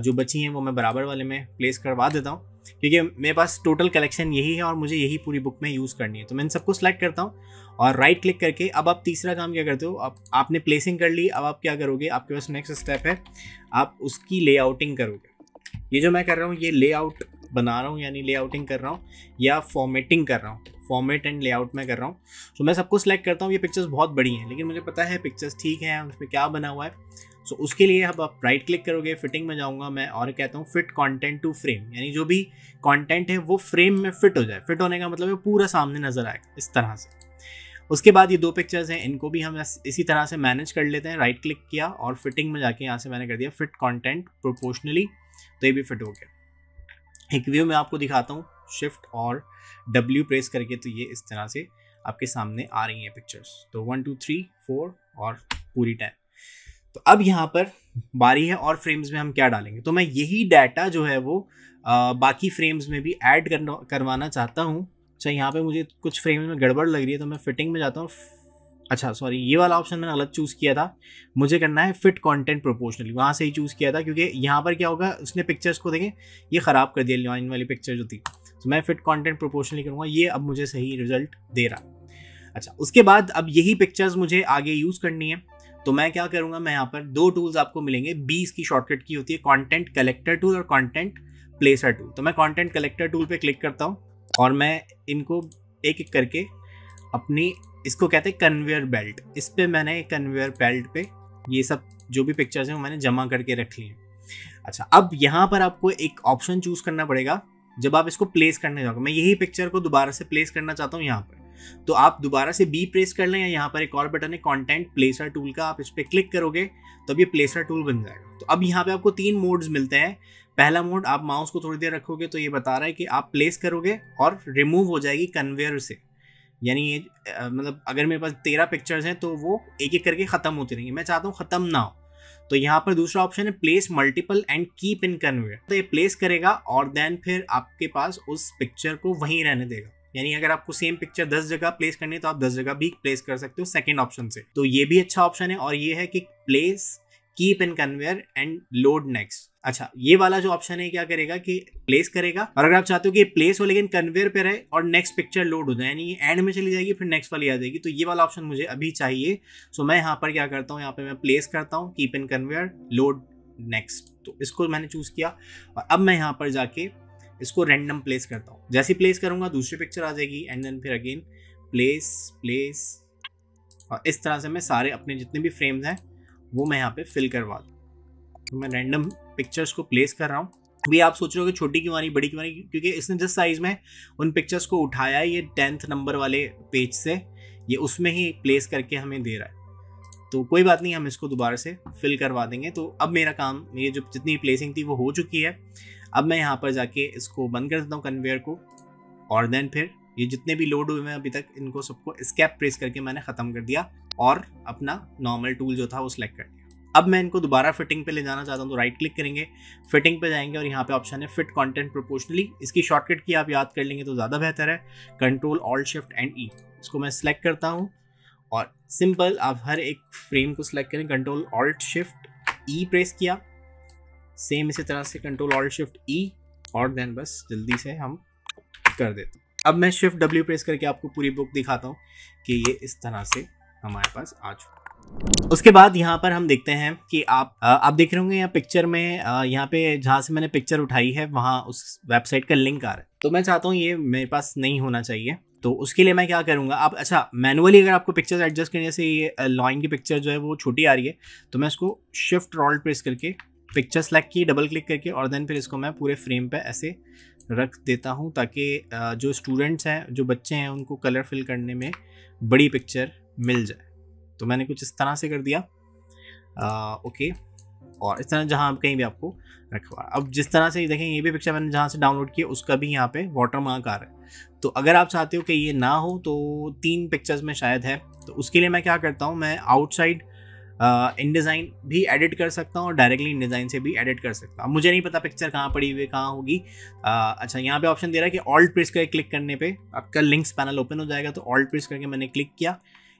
जो बची हैं वो मैं बराबर वाले में प्लेस करवा देता हूँ, क्योंकि मेरे पास टोटल कलेक्शन यही है और मुझे यही पूरी बुक में यूज़ करनी है। तो मैं इन सबको सिलेक्ट करता हूँ और राइट क्लिक करके अब आप तीसरा काम क्या करते हो, आपने प्लेसिंग कर ली। अब आप क्या करोगे, आपके पास नेक्स्ट स्टेप है, आप उसकी लेआउटिंग करोगे। ये जो मैं कर रहा हूँ ये लेआउट बना रहा हूँ, यानी लेआउटिंग कर रहा हूँ या फॉर्मेटिंग कर रहा हूँ, फॉर्मेट एंड लेआउट में कर रहा हूँ। तो मैं सबको सिलेक्ट करता हूँ। ये पिक्चर्स बहुत बड़ी हैं लेकिन मुझे पता है पिक्चर्स ठीक हैं, उसमें क्या बना हुआ है। सो उसके लिए अब आप राइट क्लिक करोगे, फिटिंग में जाऊँगा मैं और कहता हूँ फिट कंटेंट टू फ्रेम, यानी जो भी कंटेंट है वो फ्रेम में फिट हो जाए। फिट होने का मतलब है पूरा सामने नजर आएगा इस तरह से। उसके बाद ये 2 पिक्चर्स हैं, इनको भी हम इसी तरह से मैनेज कर लेते हैं। राइट क्लिक किया और फिटिंग में जाके यहाँ से मैंने कर दिया फिट कंटेंट प्रोपोर्शनली, तो ये भी फिट हो गया। एक व्यू में आपको दिखाता हूँ, शिफ्ट और W प्रेस करके, तो ये इस तरह से आपके सामने आ रही हैं पिक्चर्स। तो 1 2 3 4 और पूरी 10। तो अब यहाँ पर बारी है और फ्रेम्स में हम क्या डालेंगे, तो मैं यही डाटा जो है वो बाकी फ्रेम्स में भी ऐड करवाना चाहता हूँ। अच्छा, यहाँ पे मुझे कुछ फ्रेम्स में गड़बड़ लग रही है, तो मैं फिटिंग में जाता हूँ। अच्छा सॉरी, ये वाला ऑप्शन मैंने गलत चूज़ किया था, मुझे करना है फिट कंटेंट प्रोपोर्शनली, वहाँ से ही चूज़ किया था, क्योंकि यहाँ पर क्या होगा, उसने पिक्चर्स को देखें ये ख़राब कर दिया, लाइन वाली पिक्चर जो थी, तो मैं फिट कंटेंट प्रोपोर्शनली करूँगा, ये अब मुझे सही रिजल्ट दे रहा। अच्छा, उसके बाद अब यही पिक्चर्स मुझे आगे यूज़ करनी है, तो मैं क्या करूँगा, मैं यहाँ पर दो टूल्स आपको मिलेंगे, 20 की शॉर्टकट की होती है, कंटेंट कलेक्टर टूल और कंटेंट प्लेसर टूल। तो मैं कंटेंट कलेक्टर टूल पे क्लिक करता हूँ और मैं इनको एक एक करके अपनी, इसको कहते हैं कन्वेयर बेल्ट, इस पे मैंने कन्वेयर बेल्ट पे ये सब जो भी पिक्चर्स हैं वो मैंने जमा करके रख लिए। अच्छा, अब यहाँ पर आपको एक ऑप्शन चूज करना पड़ेगा जब आप इसको प्लेस करने जाओगे। मैं यही पिक्चर को दोबारा से प्लेस करना चाहता हूँ यहाँ पर, तो आप दोबारा से बी प्रेस कर लें, या यहाँ पर एक और बटन है कंटेंट प्लेसर टूल का, आप इस पर क्लिक करोगे तो अब ये प्लेसर टूल बन जाएगा। तो अब यहाँ पे आपको 3 मोड्स मिलते हैं। पहला मोड, आप माउस को थोड़ी देर रखोगे तो ये बता रहा है कि आप प्लेस करोगे और रिमूव हो जाएगी कन्वेयर से, यानी ये मतलब अगर मेरे पास 13 पिक्चर्स हैं तो वो एक एक करके खत्म होती रहेंगी, मैं चाहता हूँ खत्म ना हो। तो यहाँ पर दूसरा ऑप्शन है place multiple and keep in conveyor, तो ये प्लेस करेगा और देन फिर आपके पास उस पिक्चर को वहीं रहने देगा, यानी अगर आपको सेम पिक्चर 10 जगह प्लेस करनी है तो आप 10 जगह भी प्लेस कर सकते हो सेकंड ऑप्शन से। तो ये भी अच्छा ऑप्शन है। और ये है कि place keep in conveyor and load next. अच्छा, ये वाला जो ऑप्शन है क्या करेगा कि प्लेस करेगा, और अगर आप चाहते हो कि प्लेस हो लेकिन कन्वेयर पे रहे और नेक्स्ट पिक्चर लोड हो जाए, यानी ये एंड में चली जाएगी फिर नेक्स्ट वाली आ जाएगी, तो ये वाला ऑप्शन मुझे अभी चाहिए। सो मैं यहाँ पर क्या करता हूँ, यहाँ पे मैं प्लेस करता हूँ, keep in conveyor load next, तो इसको मैंने चूज किया। और अब मैं यहाँ पर जाके इसको रैंडम प्लेस करता हूँ, जैसे प्लेस करूंगा दूसरी पिक्चर आ जाएगी, एंड देन फिर अगेन प्लेस प्लेस, और इस तरह से मैं सारे अपने जितने भी फ्रेम्स हैं वो मैं यहाँ पे फिल करवा दूँ। तो मैं रैंडम पिक्चर्स को प्लेस कर रहा हूँ। भी आप सोच रहे हो कि छोटी क्यों आ रही, बड़ी क्यों आ रही, क्योंकि इसने जिस साइज में उन पिक्चर्स को उठाया है, ये 10th नंबर वाले पेज से, ये उसमें ही प्लेस करके हमें दे रहा है। तो कोई बात नहीं, हम इसको दोबारा से फिल करवा देंगे। तो अब मेरा काम, ये जो जितनी प्लेसिंग थी वो हो चुकी है। अब मैं यहाँ पर जाके इसको बंद कर देता हूँ कन्वेयर को, और देन फिर ये जितने भी लोड हुए हैं अभी तक, इनको सबको एस्केप प्रेस करके मैंने ख़त्म कर दिया और अपना नॉर्मल टूल जो था वो सिलेक्ट कर दिया। अब मैं इनको दोबारा फिटिंग पे ले जाना चाहता हूँ, तो राइट क्लिक करेंगे, फिटिंग पे जाएंगे और यहाँ पे ऑप्शन है फिट कंटेंट प्रोपोर्शनली। इसकी शॉर्टकट की आप याद कर लेंगे तो ज़्यादा बेहतर है, कंट्रोल ऑल्ट शिफ्ट एंड ई। इसको मैं सिलेक्ट करता हूँ और सिंपल आप हर एक फ्रेम को सिलेक्ट करें, कंट्रोल ऑल्ट शिफ्ट ई प्रेस किया, सेम इसी तरह से कंट्रोल ऑल्ट शिफ्ट ई, और देन बस जल्दी से हम कर देते हैं। अब मैं शिफ्ट डब्ल्यू प्रेस करके आपको पूरी बुक दिखाता हूँ कि ये इस तरह से हमारे पास आ चुका। उसके बाद यहाँ पर हम देखते हैं कि आप देख रहे होंगे यहाँ पिक्चर में, यहाँ पे जहाँ से मैंने पिक्चर उठाई है वहाँ उस वेबसाइट का लिंक आ रहा है। तो मैं चाहता हूँ ये मेरे पास नहीं होना चाहिए, तो उसके लिए मैं क्या करूँगा, आप अच्छा मैनुअली अगर आपको पिक्चर्स एडजस्ट करने से ये लॉइन की पिक्चर जो है वो छोटी आ रही है, तो मैं इसको शिफ्ट ऑल्ट प्रेस करके पिक्चर सेलेक्ट की, डबल क्लिक करके, और देन फिर इसको मैं पूरे फ्रेम पे ऐसे रख देता हूँ ताकि जो स्टूडेंट्स हैं, जो बच्चे हैं, उनको कलर फिल करने में बड़ी पिक्चर मिल जाए। तो मैंने कुछ इस तरह से कर दिया, ओके, और इस तरह जहाँ कहीं भी आपको रखवा। अब जिस तरह से देखें, ये भी पिक्चर मैंने जहाँ से डाउनलोड किया उसका भी यहाँ पे वाटर मार्क आ रहा है। तो अगर आप चाहते हो कि ये ना हो, तो 3 पिक्चर्स में शायद है, तो उसके लिए मैं क्या करता हूँ, मैं आउटसाइड इन डिज़ाइन भी एडिट कर सकता हूँ और डायरेक्टली इन डिज़ाइन से भी एडिट कर सकता हूँ। मुझे नहीं पता पिक्चर कहाँ पड़ी हुई, कहाँ होगी। अच्छा, यहाँ पे ऑप्शन दे रहा है कि ऑल्ट प्रेस करके क्लिक करने पे आपका लिंक्स पैनल ओपन हो जाएगा। तो ऑल्ट प्रेस करके मैंने क्लिक किया,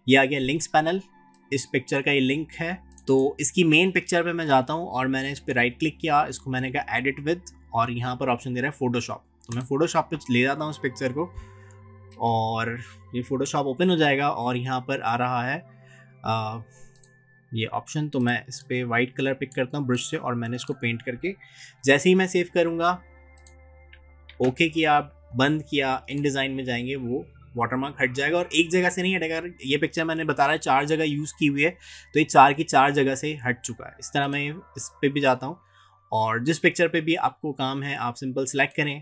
ये आ गया लिंक्स पैनल, इस पिक्चर का ये लिंक है। तो इसकी मेन पिक्चर पे मैं जाता हूँ और मैंने इस पर राइट क्लिक किया, इसको मैंने कहा एडिट विद, और यहाँ पर ऑप्शन दे रहा है फोटोशॉप। तो मैं फोटोशॉप पे ले जाता हूँ इस पिक्चर को, और ये फोटोशॉप ओपन हो जाएगा और यहाँ पर आ रहा है ये ऑप्शन। तो मैं इस पर वाइट कलर पिक करता हूँ ब्रश से, और मैंने इसको पेंट करके, जैसे ही मैं सेव करूँगा, ओके किया, बंद किया, इन डिज़ाइन में जाएंगे, वो वाटरमार्क हट जाएगा और एक जगह से नहीं हटेगा। ये पिक्चर मैंने बता रहा है 4 जगह यूज़ की हुई है, तो ये 4 की 4 जगह से हट चुका है। इस तरह मैं इस पे भी जाता हूँ, और जिस पिक्चर पे भी आपको काम है आप सिंपल सेलेक्ट करें,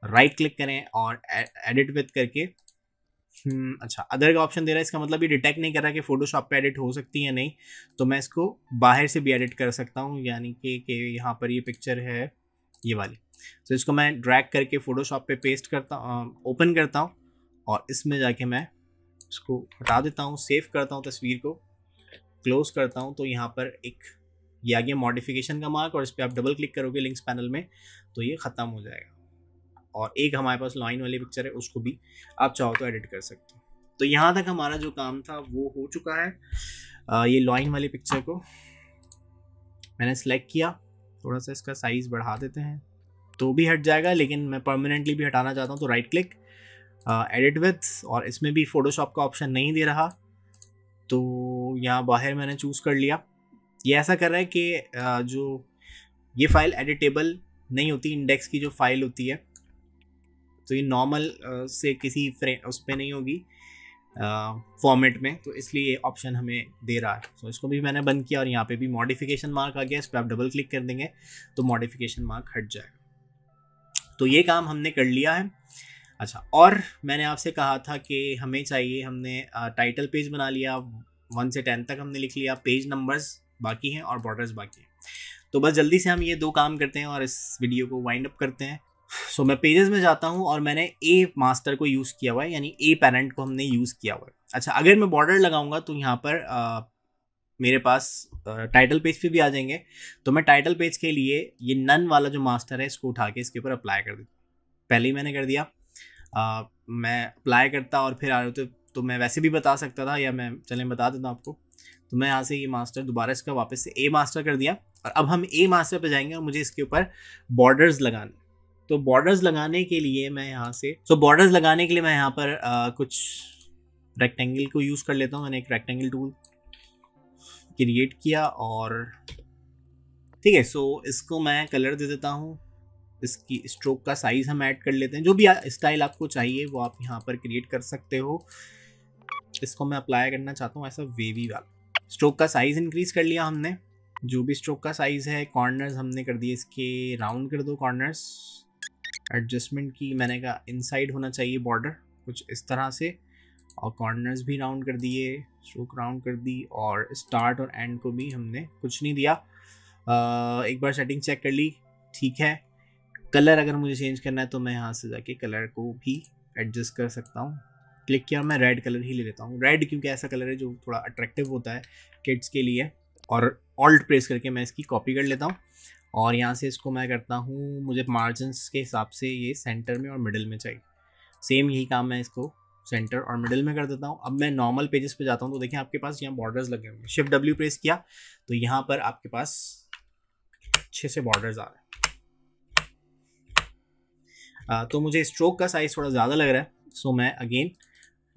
राइट क्लिक करें और एडिट विद करके, अच्छा अदर का ऑप्शन दे रहा है, इसका मतलब ये डिटेक्ट नहीं कर रहा कि फोटोशॉप पे एडिट हो सकती है नहीं, तो मैं इसको बाहर से भी एडिट कर सकता हूँ, यानी कि यहाँ पर ये पिक्चर है ये वाली, तो इसको मैं ड्रैग करके फोटोशॉप पे पेस्ट करता हूँ, ओपन करता हूँ, और इसमें जाके मैं इसको हटा देता हूँ, सेव करता हूँ तस्वीर को। क्लोज करता हूँ तो यहाँ पर एक ये आ गया मॉडिफिकेशन का मार्क, और इस पर आप डबल क्लिक करोगे लिंक्स पैनल में तो ये ख़त्म हो जाएगा। और एक हमारे पास लाइन वाली पिक्चर है, उसको भी आप चाहो तो एडिट कर सकते हो। तो यहाँ तक हमारा जो काम था वो हो चुका है। ये लाइन वाली पिक्चर को मैंने सेलेक्ट किया, थोड़ा सा इसका साइज़ बढ़ा देते हैं तो भी हट जाएगा, लेकिन मैं परमानेंटली भी हटाना चाहता हूँ तो राइट क्लिक एडिट विथ, और इसमें भी फोटोशॉप का ऑप्शन नहीं दे रहा तो यहाँ बाहर मैंने चूज़ कर लिया। ये ऐसा कर रहा है कि जो ये फाइल एडिटेबल नहीं होती, इंडेक्स की जो फाइल होती है तो ये नॉर्मल से किसी उस पर नहीं होगी फॉर्मेट में, तो इसलिए ये ऑप्शन हमें दे रहा है। तो इसको भी मैंने बंद किया और यहाँ पे भी मॉडिफिकेशन मार्क आ गया, इस पर आप डबल क्लिक कर देंगे तो मॉडिफिकेशन मार्क हट जाएगा। तो ये काम हमने कर लिया है। अच्छा, और मैंने आपसे कहा था कि हमें चाहिए, हमने टाइटल पेज बना लिया, 1 से 10 तक हमने लिख लिया, पेज नंबर्स बाकी हैं और बॉर्डर्स बाकी हैं। तो बस जल्दी से हम ये 2 काम करते हैं और इस वीडियो को वाइंड अप करते हैं। सो मैं पेजेस में जाता हूँ और मैंने ए मास्टर को यूज़ किया हुआ है, यानी ए पेरेंट को हमने यूज़ किया हुआ है। अच्छा, अगर मैं बॉर्डर लगाऊंगा तो यहाँ पर मेरे पास टाइटल पेज पे भी आ जाएंगे। तो मैं टाइटल पेज के लिए ये नन वाला जो मास्टर है इसको उठा के इसके ऊपर अप्लाई कर देता हूँ। पहले ही मैंने कर दिया। मैं अप्लाई करता और फिर आ रहे तो मैं वैसे भी बता सकता था, या मैं चलें बता देता हूँ आपको। तो मैं यहाँ से ये मास्टर दोबारा इसका वापस से ए मास्टर कर दिया, और अब हम ए मास्टर पे जाएंगे और मुझे इसके ऊपर बॉर्डर्स लगाने। तो बॉर्डर्स लगाने के लिए मैं यहाँ पर कुछ रेक्टेंगल को यूज़ कर लेता हूँ। मैंने एक रेक्टेंगल टूल क्रिएट किया और ठीक है। सो इसको मैं कलर दे देता हूँ, इसकी स्ट्रोक का साइज़ हम ऐड कर लेते हैं। जो भी स्टाइल आपको चाहिए वो आप यहाँ पर क्रिएट कर सकते हो। इसको मैं अप्लाई करना चाहता हूँ ऐसा वेवी वाला। स्ट्रोक का साइज़ इंक्रीज़ कर लिया हमने, जो भी स्ट्रोक का साइज़ है। कॉर्नर्स हमने कर दिए इसके, राउंड कर दो कॉर्नर्स। एडजस्टमेंट की मैंने कहा इनसाइड होना चाहिए बॉर्डर, कुछ इस तरह से, और कॉर्नर्स भी राउंड कर दिए, स्ट्रोक राउंड कर दी, और स्टार्ट और एंड को भी हमने कुछ नहीं दिया। एक बार सेटिंग चेक कर ली, ठीक है। कलर अगर मुझे चेंज करना है तो मैं यहाँ से जाके कलर को भी एडजस्ट कर सकता हूँ। क्लिक किया, मैं रेड कलर ही ले लेता हूँ। रेड क्योंकि ऐसा कलर है जो थोड़ा अट्रैक्टिव होता है किड्स के लिए। और ऑल्ट प्रेस करके मैं इसकी कॉपी कर लेता हूँ, और यहाँ से इसको मैं करता हूँ, मुझे मार्जिन्स के हिसाब से ये सेंटर में और मिडिल में चाहिए। सेम यही काम मैं इसको सेंटर और मिडिल में कर देता हूँ। अब मैं नॉर्मल पेजेस पे जाता हूँ तो देखें आपके पास यहाँ बॉर्डर्स लगे होंगे। शिफ्ट W प्रेस किया तो यहाँ पर आपके पास अच्छे से बॉर्डर्स आ रहे हैं। तो मुझे स्ट्रोक का साइज़ थोड़ा ज़्यादा लग रहा है, सो मैं अगेन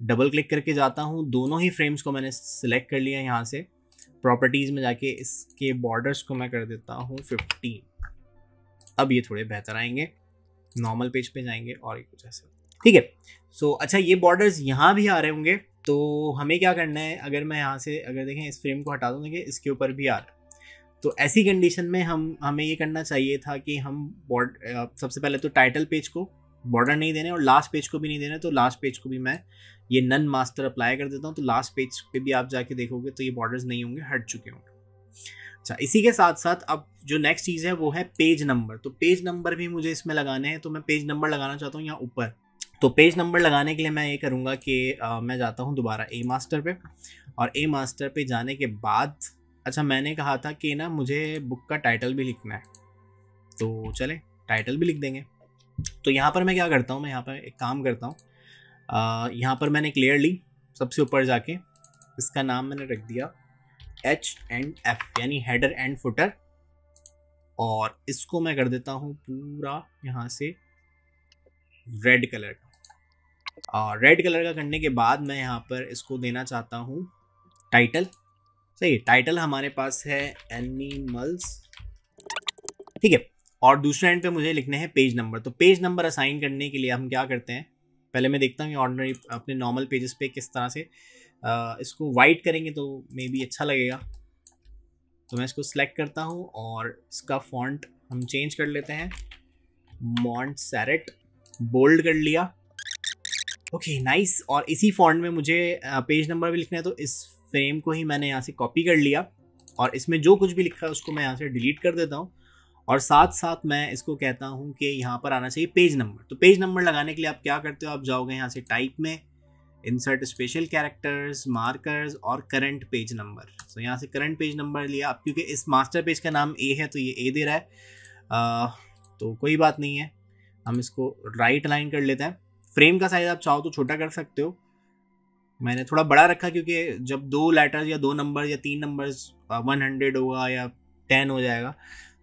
डबल क्लिक करके जाता हूँ। दोनों ही फ्रेम्स को मैंने सिलेक्ट कर लिया। यहाँ से प्रॉपर्टीज़ में जाके इसके बॉर्डर्स को मैं कर देता हूँ 15। अब ये थोड़े बेहतर आएंगे। नॉर्मल पेज पे जाएंगे और ये कुछ ऐसे, ठीक है। सो अच्छा, ये बॉर्डर्स यहाँ भी आ रहे होंगे, तो हमें क्या करना है, अगर मैं यहाँ से अगर देखें इस फ्रेम को हटा दूँ, देखिए इसके ऊपर भी आ रहा है। तो ऐसी कंडीशन में हमें ये करना चाहिए था कि हम सबसे पहले तो टाइटल पेज को बॉर्डर नहीं देने और लास्ट पेज को भी नहीं देने। तो लास्ट पेज को भी मैं ये नन मास्टर अप्लाई कर देता हूँ। तो लास्ट पेज पे भी आप जाके देखोगे तो ये बॉर्डर्स नहीं होंगे, हट चुके होंगे। अच्छा, इसी के साथ साथ अब जो नेक्स्ट चीज़ है वो है पेज नंबर। तो पेज नंबर भी मुझे इसमें लगाने हैं, तो मैं पेज नंबर लगाना चाहता हूँ यहाँ ऊपर। तो पेज नंबर लगाने के लिए मैं ये करूँगा कि मैं जाता हूँ दोबारा ए मास्टर पे, और ए मास्टर पे जाने के बाद, अच्छा मैंने कहा था कि ना मुझे बुक का टाइटल भी लिखना है, तो चले टाइटल भी लिख देंगे। तो यहाँ पर मैं क्या करता हूँ, मैं यहाँ पर एक काम करता हूँ, यहाँ पर मैंने क्लियरली सबसे ऊपर जाके इसका नाम मैंने रख दिया H&F, यानी हेडर एंड फुटर, और इसको मैं कर देता हूँ पूरा यहाँ से रेड कलर का। और रेड कलर का करने के बाद मैं यहाँ पर इसको देना चाहता हूँ टाइटल। सही, टाइटल हमारे पास है एनिमल्स, ठीक है। और दूसरे एंड पे मुझे लिखने हैं पेज नंबर। तो पेज नंबर असाइन करने के लिए हम क्या करते हैं, पहले मैं देखता हूँ ऑर्डिनरी अपने नॉर्मल पेजेस पे किस तरह से इसको वाइट करेंगे तो मे बी अच्छा लगेगा। तो मैं इसको सिलेक्ट करता हूँ और इसका फॉन्ट हम चेंज कर लेते हैं, मॉन्टसेरेट, बोल्ड कर लिया। Okay nice. और इसी फॉन्ट में मुझे पेज नंबर भी लिखना है, तो इस फ्रेम को ही मैंने यहाँ से कॉपी कर लिया, और इसमें जो कुछ भी लिखा है उसको मैं यहाँ से डिलीट कर देता हूँ। और साथ साथ मैं इसको कहता हूँ कि यहाँ पर आना चाहिए पेज नंबर। तो पेज नंबर लगाने के लिए आप क्या करते हो, आप जाओगे यहाँ से टाइप में, इंसर्ट स्पेशल कैरेक्टर्स, मार्कर्स और करंट पेज नंबर। तो यहाँ से करंट पेज नंबर लिया। अब क्योंकि इस मास्टर पेज का नाम ए है तो ये ए दे रहा है, तो कोई बात नहीं है, हम इसको राइट अलाइन कर लेते हैं। फ्रेम का साइज आप चाहो तो छोटा कर सकते हो, मैंने थोड़ा बड़ा रखा क्योंकि जब 2 लेटर्स या 2 नंबर या 3 नंबर्स 100 होगा या 10 हो जाएगा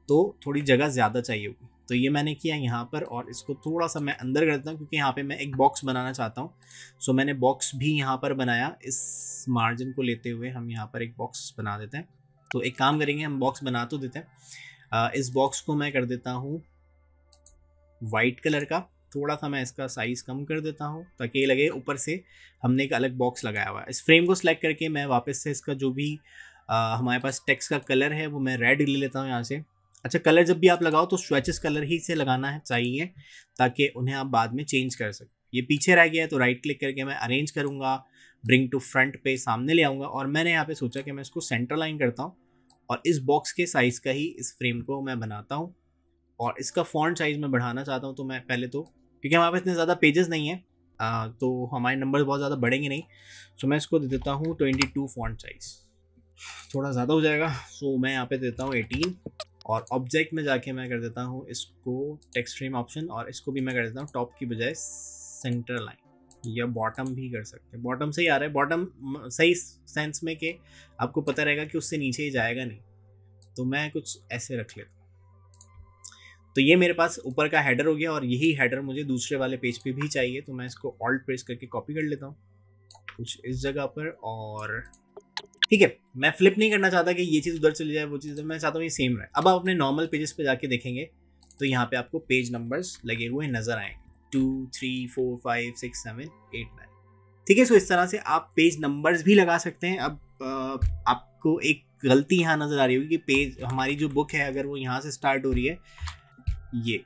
तो थोड़ी जगह ज़्यादा चाहिए होगी। तो ये मैंने किया यहाँ पर, और इसको थोड़ा सा मैं अंदर कर देता हूँ क्योंकि यहाँ पे मैं एक बॉक्स बनाना चाहता हूँ। सो मैंने बॉक्स भी यहाँ पर बनाया। इस मार्जिन को लेते हुए हम यहाँ पर एक बॉक्स बना देते हैं। तो एक काम करेंगे, हम बॉक्स बना तो देते हैं। इस बॉक्स को मैं कर देता हूँ वाइट कलर का। थोड़ा सा मैं इसका साइज़ कम कर देता हूँ ताकि ये लगे ऊपर से हमने एक अलग बॉक्स लगाया हुआ है। इस फ्रेम को सिलेक्ट करके मैं वापस से इसका जो भी हमारे पास टेक्स्ट का कलर है वो मैं रेड ले लेता हूँ यहाँ से। अच्छा, कलर जब भी आप लगाओ तो स्वेचेस कलर ही से लगाना है चाहिए ताकि उन्हें आप बाद में चेंज कर सकें। ये पीछे रह गया है तो राइट क्लिक करके मैं अरेंज करूँगा, ब्रिंग टू फ्रंट पे सामने ले आऊँगा, और मैंने यहाँ पे सोचा कि मैं इसको सेंटर लाइन करता हूँ और इस बॉक्स के साइज़ का ही इस फ्रेम को मैं बनाता हूँ। और इसका फॉन्ट साइज़ मैं बढ़ाना चाहता हूँ, तो मैं पहले तो क्योंकि हमारे पास इतने ज़्यादा पेजेस नहीं है तो हमारे नंबर बहुत ज़्यादा बढ़ेंगे नहीं, सो मैं इसको दे देता हूँ 22 फॉन्ट साइज़, थोड़ा ज़्यादा हो जाएगा। सो मैं यहाँ पे देता हूँ 18 और ऑब्जेक्ट में जाके मैं कर देता हूँ इसको टेक्स्ट फ्रेम ऑप्शन, और इसको भी मैं कर देता हूँ टॉप की बजाय सेंटर लाइन, या बॉटम भी कर सकते हैं। बॉटम सही आ रहा है, बॉटम सही सेंस में कि आपको पता रहेगा कि उससे नीचे ही जाएगा नहीं, तो मैं कुछ ऐसे रख लेता हूँ। तो ये मेरे पास ऊपर का हेडर हो गया और यही हेडर मुझे दूसरे वाले पेज पे भी चाहिए, तो मैं इसको ऑल्ट प्रेस करके कॉपी कर लेता हूँ कुछ इस जगह पर। और ठीक है, मैं फ्लिप नहीं करना चाहता कि ये चीज़ उधर चली जाए वो चीज़, मैं चाहता हूँ ये सेम रहे। अब आप अपने नॉर्मल पेजेस पे जाके देखेंगे तो यहाँ पे आपको पेज नंबर्स लगे हुए नजर आएंगे 2 3 4 5 6 7 8 9। ठीक है, सो इस तरह से आप पेज नंबर्स भी लगा सकते हैं। अब आपको एक गलती यहाँ नज़र आ रही होगी कि पेज हमारी जो बुक है अगर वो यहाँ से स्टार्ट हो रही है, ये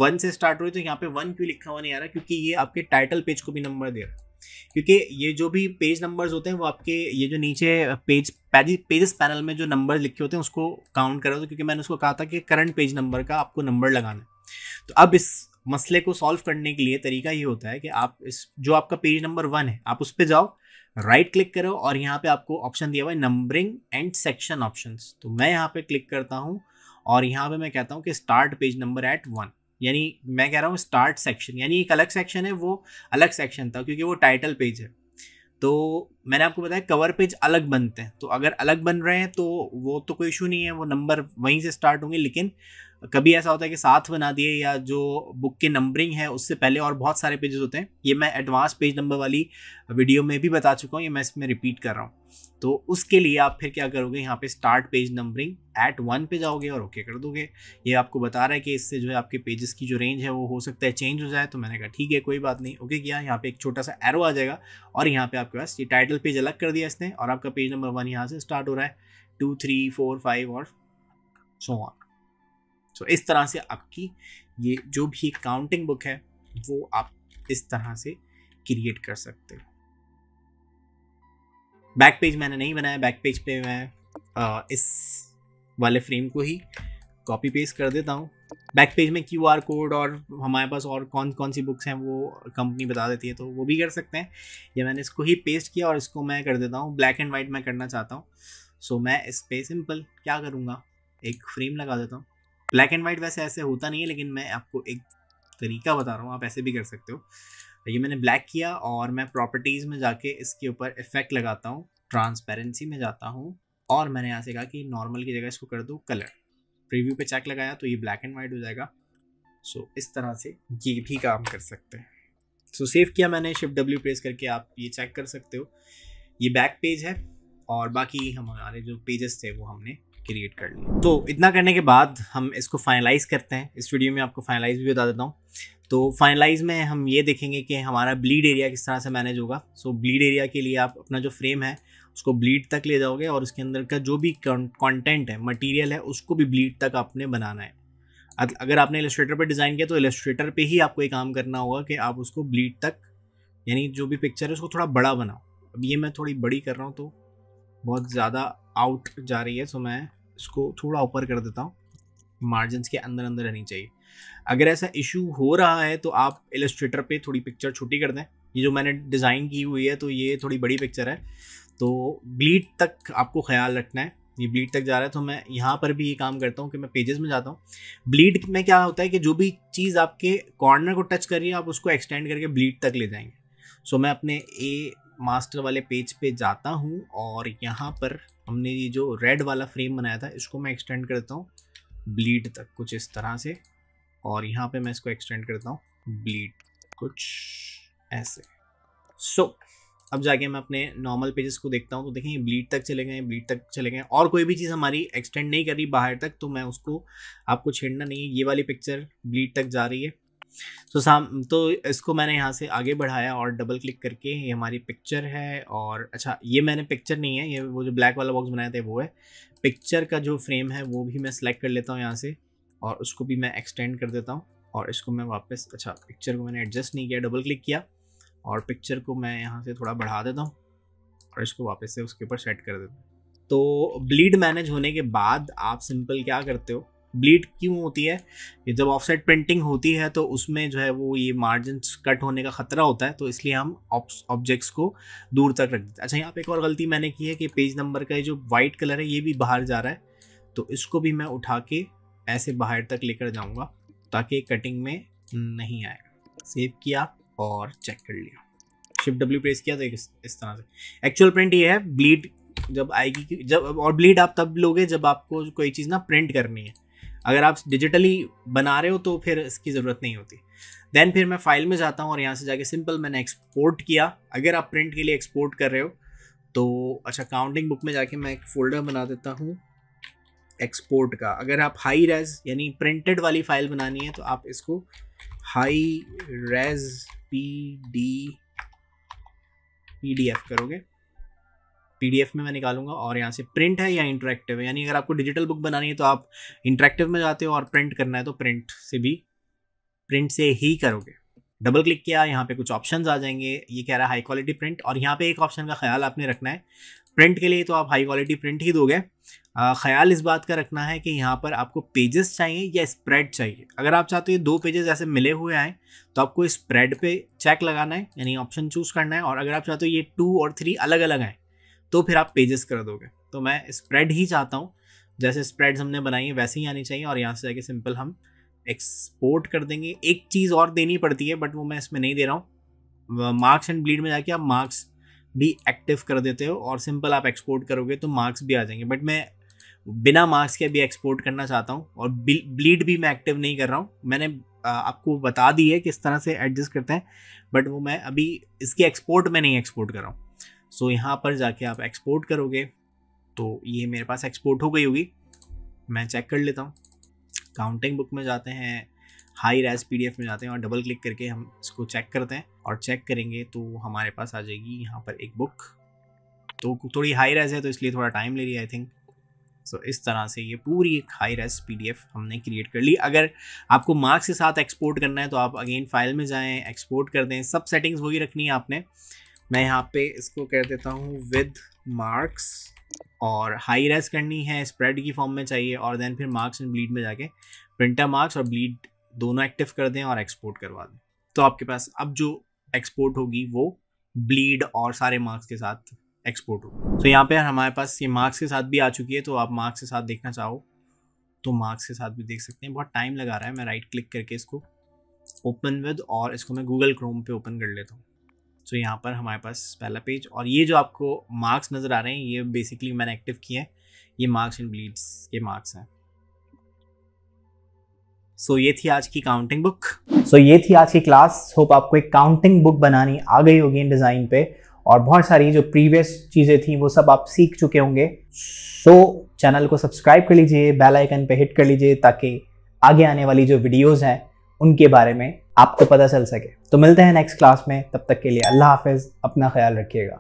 1 से स्टार्ट हो रही है, तो यहाँ पे 1 क्यों लिखा हुआ नहीं आ रहा, क्योंकि ये आपके टाइटल पेज को भी नंबर दे रहा है। क्योंकि ये जो भी पेज नंबर्स होते हैं वो आपके ये जो नीचे पेजेस पैनल में जो नंबर लिखे होते हैं उसको काउंट करो, तो क्योंकि मैंने उसको कहा था कि करंट पेज नंबर का आपको नंबर लगाना है। तो अब इस मसले को सॉल्व करने के लिए तरीका ये होता है कि आप इस जो आपका पेज नंबर 1 है आप उस पर जाओ, राइट क्लिक करो और यहाँ पे आपको ऑप्शन दिया हुआ है नंबरिंग एंड सेक्शन ऑप्शंस। तो मैं यहाँ पे क्लिक करता हूँ और यहाँ पे मैं कहता हूँ कि स्टार्ट पेज नंबर एट 1, यानी मैं कह रहा हूँ स्टार्ट सेक्शन, यानी एक अलग सेक्शन है, वो अलग सेक्शन था क्योंकि वो टाइटल पेज है। तो मैंने आपको बताया कवर पेज अलग बनते हैं, तो अगर अलग बन रहे हैं तो वो तो कोई इशू नहीं है, वो नंबर वहीं से स्टार्ट होंगे। लेकिन कभी ऐसा होता है कि साथ बना दिए या जो बुक की नंबरिंग है उससे पहले और बहुत सारे पेजेस होते हैं। ये मैं एडवांस पेज नंबर वाली वीडियो में भी बता चुका हूँ, ये मैं इसमें रिपीट कर रहा हूँ। तो उसके लिए आप फिर क्या करोगे, यहाँ पे स्टार्ट पेज नंबरिंग एट 1 पे जाओगे और ओके कर दोगे। ये आपको बता रहा है कि इससे जो है आपके पेजेस की जो रेंज है वो हो सकता है चेंज हो जाए। तो मैंने कहा ठीक है कोई बात नहीं, ओके किया। यहाँ पे एक छोटा सा एरो आ जाएगा और यहाँ पे आपके पास ये टाइटल पेज अलग कर दिया इसने और आपका पेज नंबर 1 यहाँ से स्टार्ट हो रहा है, 2 3 4 5 और सो ऑन। तो इस तरह से आपकी ये जो भी काउंटिंग बुक है वो आप इस तरह से क्रिएट कर सकते हो। बैक पेज मैंने नहीं बनाया, बैक पेज पे मैं इस वाले फ्रेम को ही कॉपी पेस्ट कर देता हूँ। बैक पेज में QR कोड और हमारे पास और कौन कौन सी बुक्स हैं वो कंपनी बता देती है, तो वो भी कर सकते हैं। ये मैंने इसको ही पेस्ट किया और इसको मैं कर देता हूँ ब्लैक एंड वाइट मैं करना चाहता हूँ। सो मैं इस पे सिंपल क्या करूँगा, एक फ्रेम लगा देता हूँ। ब्लैक एंड वाइट वैसे ऐसे होता नहीं है, लेकिन मैं आपको एक तरीका बता रहा हूँ, आप ऐसे भी कर सकते हो। ये मैंने ब्लैक किया और मैं प्रॉपर्टीज़ में जाके इसके ऊपर इफेक्ट लगाता हूँ, ट्रांसपेरेंसी में जाता हूँ और मैंने यहाँ से कहा कि नॉर्मल की जगह इसको कर दो कलर। प्रीव्यू पे चेक लगाया तो ये ब्लैक एंड वाइट हो जाएगा। सो इस तरह से ये भी काम कर सकते हैं। सो सेव किया मैंने, शिफ्ट W प्रेस करके आप ये चेक कर सकते हो। ये बैक पेज है और बाकी हमारे जो पेजेस थे वो हमने क्रिएट कर लिया। तो इतना करने के बाद हम इसको फाइनलाइज करते हैं। इस वीडियो में आपको फाइनलाइज भी बता देता हूँ। तो फाइनलाइज में हम ये देखेंगे कि हमारा ब्लीड एरिया किस तरह से मैनेज होगा। सो ब्लीड एरिया के लिए आप अपना जो फ्रेम है उसको ब्लीड तक ले जाओगे और उसके अंदर का जो भी कंटेंट है, मटेरियल है, उसको भी ब्लीड तक आपने बनाना है। अगर आपने इलस्ट्रेटर पर डिज़ाइन किया तो इलस्ट्रेटर पे ही आपको ये काम करना होगा कि आप उसको ब्लीड तक, यानी जो भी पिक्चर है उसको थोड़ा बड़ा बनाओ। अब ये मैं थोड़ी बड़ी कर रहा हूँ तो बहुत ज़्यादा आउट जा रही है, सो मैं इसको थोड़ा ऊपर कर देता हूँ। मार्जिन्स के अंदर अंदर रहनी चाहिए। अगर ऐसा इशू हो रहा है तो आप इलस्ट्रेटर पे थोड़ी पिक्चर छोटी कर दें ये जो मैंने डिज़ाइन की हुई है तो ये थोड़ी बड़ी पिक्चर है, तो ब्लीड तक आपको ख्याल रखना है, ये ब्लीड तक जा रहा है। तो मैं यहाँ पर भी ये काम करता हूँ कि मैं पेजेस में जाता हूँ। ब्लीड में क्या होता है कि जो भी चीज़ आपके कॉर्नर को टच कर रही है आप उसको एक्सटेंड करके ब्लीड तक ले जाएंगे। सो मैं अपने ए मास्टर वाले पेज पे जाता हूँ और यहाँ पर हमने ये जो रेड वाला फ्रेम बनाया था इसको मैं एक्सटेंड करता हूँ ब्लीड तक कुछ इस तरह से, और यहाँ पे मैं इसको एक्सटेंड करता हूँ ब्लीड कुछ ऐसे। सो अब जाके मैं अपने नॉर्मल पेजेस को देखता हूँ तो देखें ये ब्लीड तक चले गए, ब्लीड तक चले गए, और कोई भी चीज़ हमारी एक्सटेंड नहीं कर रही बाहर तक, तो मैं उसको आपको छेड़ना नहीं है। ये वाली पिक्चर ब्लीड तक जा रही है, तो इसको मैंने यहाँ से आगे बढ़ाया और डबल क्लिक करके ये हमारी पिक्चर है। और अच्छा ये मैंने पिक्चर नहीं है, ये वो जो ब्लैक वाला बॉक्स बनाया था वो है पिक्चर का जो फ्रेम है, वो भी मैं सेलेक्ट कर लेता हूँ यहाँ से और उसको भी मैं एक्सटेंड कर देता हूँ। और इसको मैं वापस, अच्छा पिक्चर को मैंने एडजस्ट नहीं किया, डबल क्लिक किया और पिक्चर को मैं यहाँ से थोड़ा बढ़ा देता हूँ और इसको वापस से उसके ऊपर सेट कर देता हूँ। तो ब्लीड मैनेज होने के बाद आप सिंपल क्या करते हो, ब्लीड क्यों होती है, ये जब ऑफसेट प्रिंटिंग होती है तो उसमें जो है वो ये मार्जिन कट होने का ख़तरा होता है, तो इसलिए हम ऑब्जेक्ट्स को दूर तक रख देते हैं। अच्छा यहाँ पे एक और गलती मैंने की है कि पेज नंबर का ये जो वाइट कलर है ये भी बाहर जा रहा है, तो इसको भी मैं उठा के ऐसे बाहर तक लेकर जाऊँगा ताकि कटिंग में नहीं आएगा। सेव किया और चेक कर लिया, शिफ्ट W प्रेस किया तो इस तरह से एक्चुअल प्रिंट ये है। ब्लीड जब आएगी, जब, और ब्लीड आप तब लोगे जब आपको कोई चीज़ ना प्रिंट करनी है। अगर आप डिजिटली बना रहे हो तो फिर इसकी ज़रूरत नहीं होती। देन फिर मैं फाइल में जाता हूँ और यहाँ से जाके सिंपल मैंने एक्सपोर्ट किया। अगर आप प्रिंट के लिए एक्सपोर्ट कर रहे हो तो अच्छा काउंटिंग बुक में जाके मैं एक फ़ोल्डर बना देता हूँ एक्सपोर्ट का। अगर आप हाई रेज यानी प्रिंटेड वाली फाइल बनानी है तो आप इसको हाई रेज PDF करोगे, PDF में मैं निकालूंगा और यहाँ से प्रिंट है या इंटरेक्टिव है, यानी अगर आपको डिजिटल बुक बनानी है तो आप इंटरेक्टिव में जाते हो और प्रिंट करना है तो प्रिंट से ही करोगे। डबल क्लिक किया, यहाँ पे कुछ ऑप्शंस आ जाएंगे, ये कह रहा है हाई क्वालिटी प्रिंट, और यहाँ पे एक ऑप्शन का ख्याल आपने रखना है, प्रिंट के लिए तो आप हाई क्वालिटी प्रिंट ही दोगे। ख्याल इस बात का रखना है कि यहाँ पर आपको पेजेस चाहिए या स्प्रेड चाहिए। अगर आप चाहते हो 2 पेजेस ऐसे मिले हुए आए तो आपको स्प्रेड पे चेक लगाना है, यानी ऑप्शन चूज करना है, और अगर आप चाहते हो ये 2 और 3 अलग अलग आए तो फिर आप पेजेस कर दोगे। तो मैं स्प्रेड ही चाहता हूँ, जैसे स्प्रेड्स हमने बनाई है वैसे ही आनी चाहिए, और यहाँ से जाके सिंपल हम एक्सपोर्ट कर देंगे। एक चीज़ और देनी पड़ती है बट वो मैं इसमें नहीं दे रहा हूँ, मार्क्स एंड ब्लीड में जाके आप मार्क्स भी एक्टिव कर देते हो और सिंपल आप एक्सपोर्ट करोगे तो मार्क्स भी आ जाएंगे। बट मैं बिना मार्क्स के भी एक्सपोर्ट करना चाहता हूँ और ब्लीड भी मैं एक्टिव नहीं कर रहा हूँ। मैंने आपको बता दी है किस तरह से एडजस्ट करते हैं, बट वो मैं अभी इसके एक्सपोर्ट में नहीं एक्सपोर्ट कर रहा हूँ। सो यहाँ पर जाके आप एक्सपोर्ट करोगे तो ये मेरे पास एक्सपोर्ट हो गई होगी। मैं चेक कर लेता हूँ, काउंटिंग बुक में जाते हैं, हाई रेज PDF में जाते हैं और डबल क्लिक करके हम इसको चेक करते हैं, और चेक करेंगे तो हमारे पास आ जाएगी यहाँ पर एक बुक। तो थोड़ी हाई रेज है तो इसलिए थोड़ा टाइम ले रही है आई थिंक। सो इस तरह से ये पूरी एक हाई रेज PDF हमने क्रिएट कर ली। अगर आपको मार्क्स के साथ एक्सपोर्ट करना है तो आप अगेन फाइल में जाएँ, एक्सपोर्ट कर दें, सब सेटिंग्स वही रखनी है आपने। मैं यहाँ पे इसको कह देता हूँ विद मार्क्स, और हाई रेज करनी है, स्प्रेड की फॉर्म में चाहिए, और देन फिर मार्क्स एंड ब्लीड में जाके प्रिंटर मार्क्स और ब्लीड दोनों एक्टिव कर दें और एक्सपोर्ट करवा दें। तो आपके पास अब जो एक्सपोर्ट होगी वो ब्लीड और सारे मार्क्स के साथ एक्सपोर्ट होगी। तो यहाँ पे हमारे पास ये मार्क्स के साथ भी आ चुकी है, तो आप मार्क्स के साथ देखना चाहो तो मार्क्स के साथ भी देख सकते हैं। बहुत टाइम लगा रहा है, मैं राइट क्लिक करके इसको ओपन विद, और इसको मैं गूगल क्रोम पे ओपन कर लेता हूँ। तो यहाँ पर हमारे पास पहला पेज, और ये जो आपको मार्क्स नज़र आ रहे हैं ये बेसिकली मैंने एक्टिव किए हैं, ये मार्क्स एंड ब्लीड्स के मार्क्स हैं। सो ये थी आज की काउंटिंग बुक।
ये थी आज की क्लास। होप आपको एक काउंटिंग बुक बनानी आ गई होगी इन डिज़ाइन पे, और बहुत सारी जो प्रीवियस चीज़ें थी वो सब आप सीख चुके होंगे। चैनल को सब्सक्राइब कर लीजिए, बेल आइकन पे हिट कर लीजिए ताकि आगे आने वाली जो वीडियोज़ हैं उनके बारे में आपको पता चल सके। तो मिलते हैं नेक्स्ट क्लास में, तब तक के लिए अल्लाह हाफिज़, अपना ख्याल रखिएगा।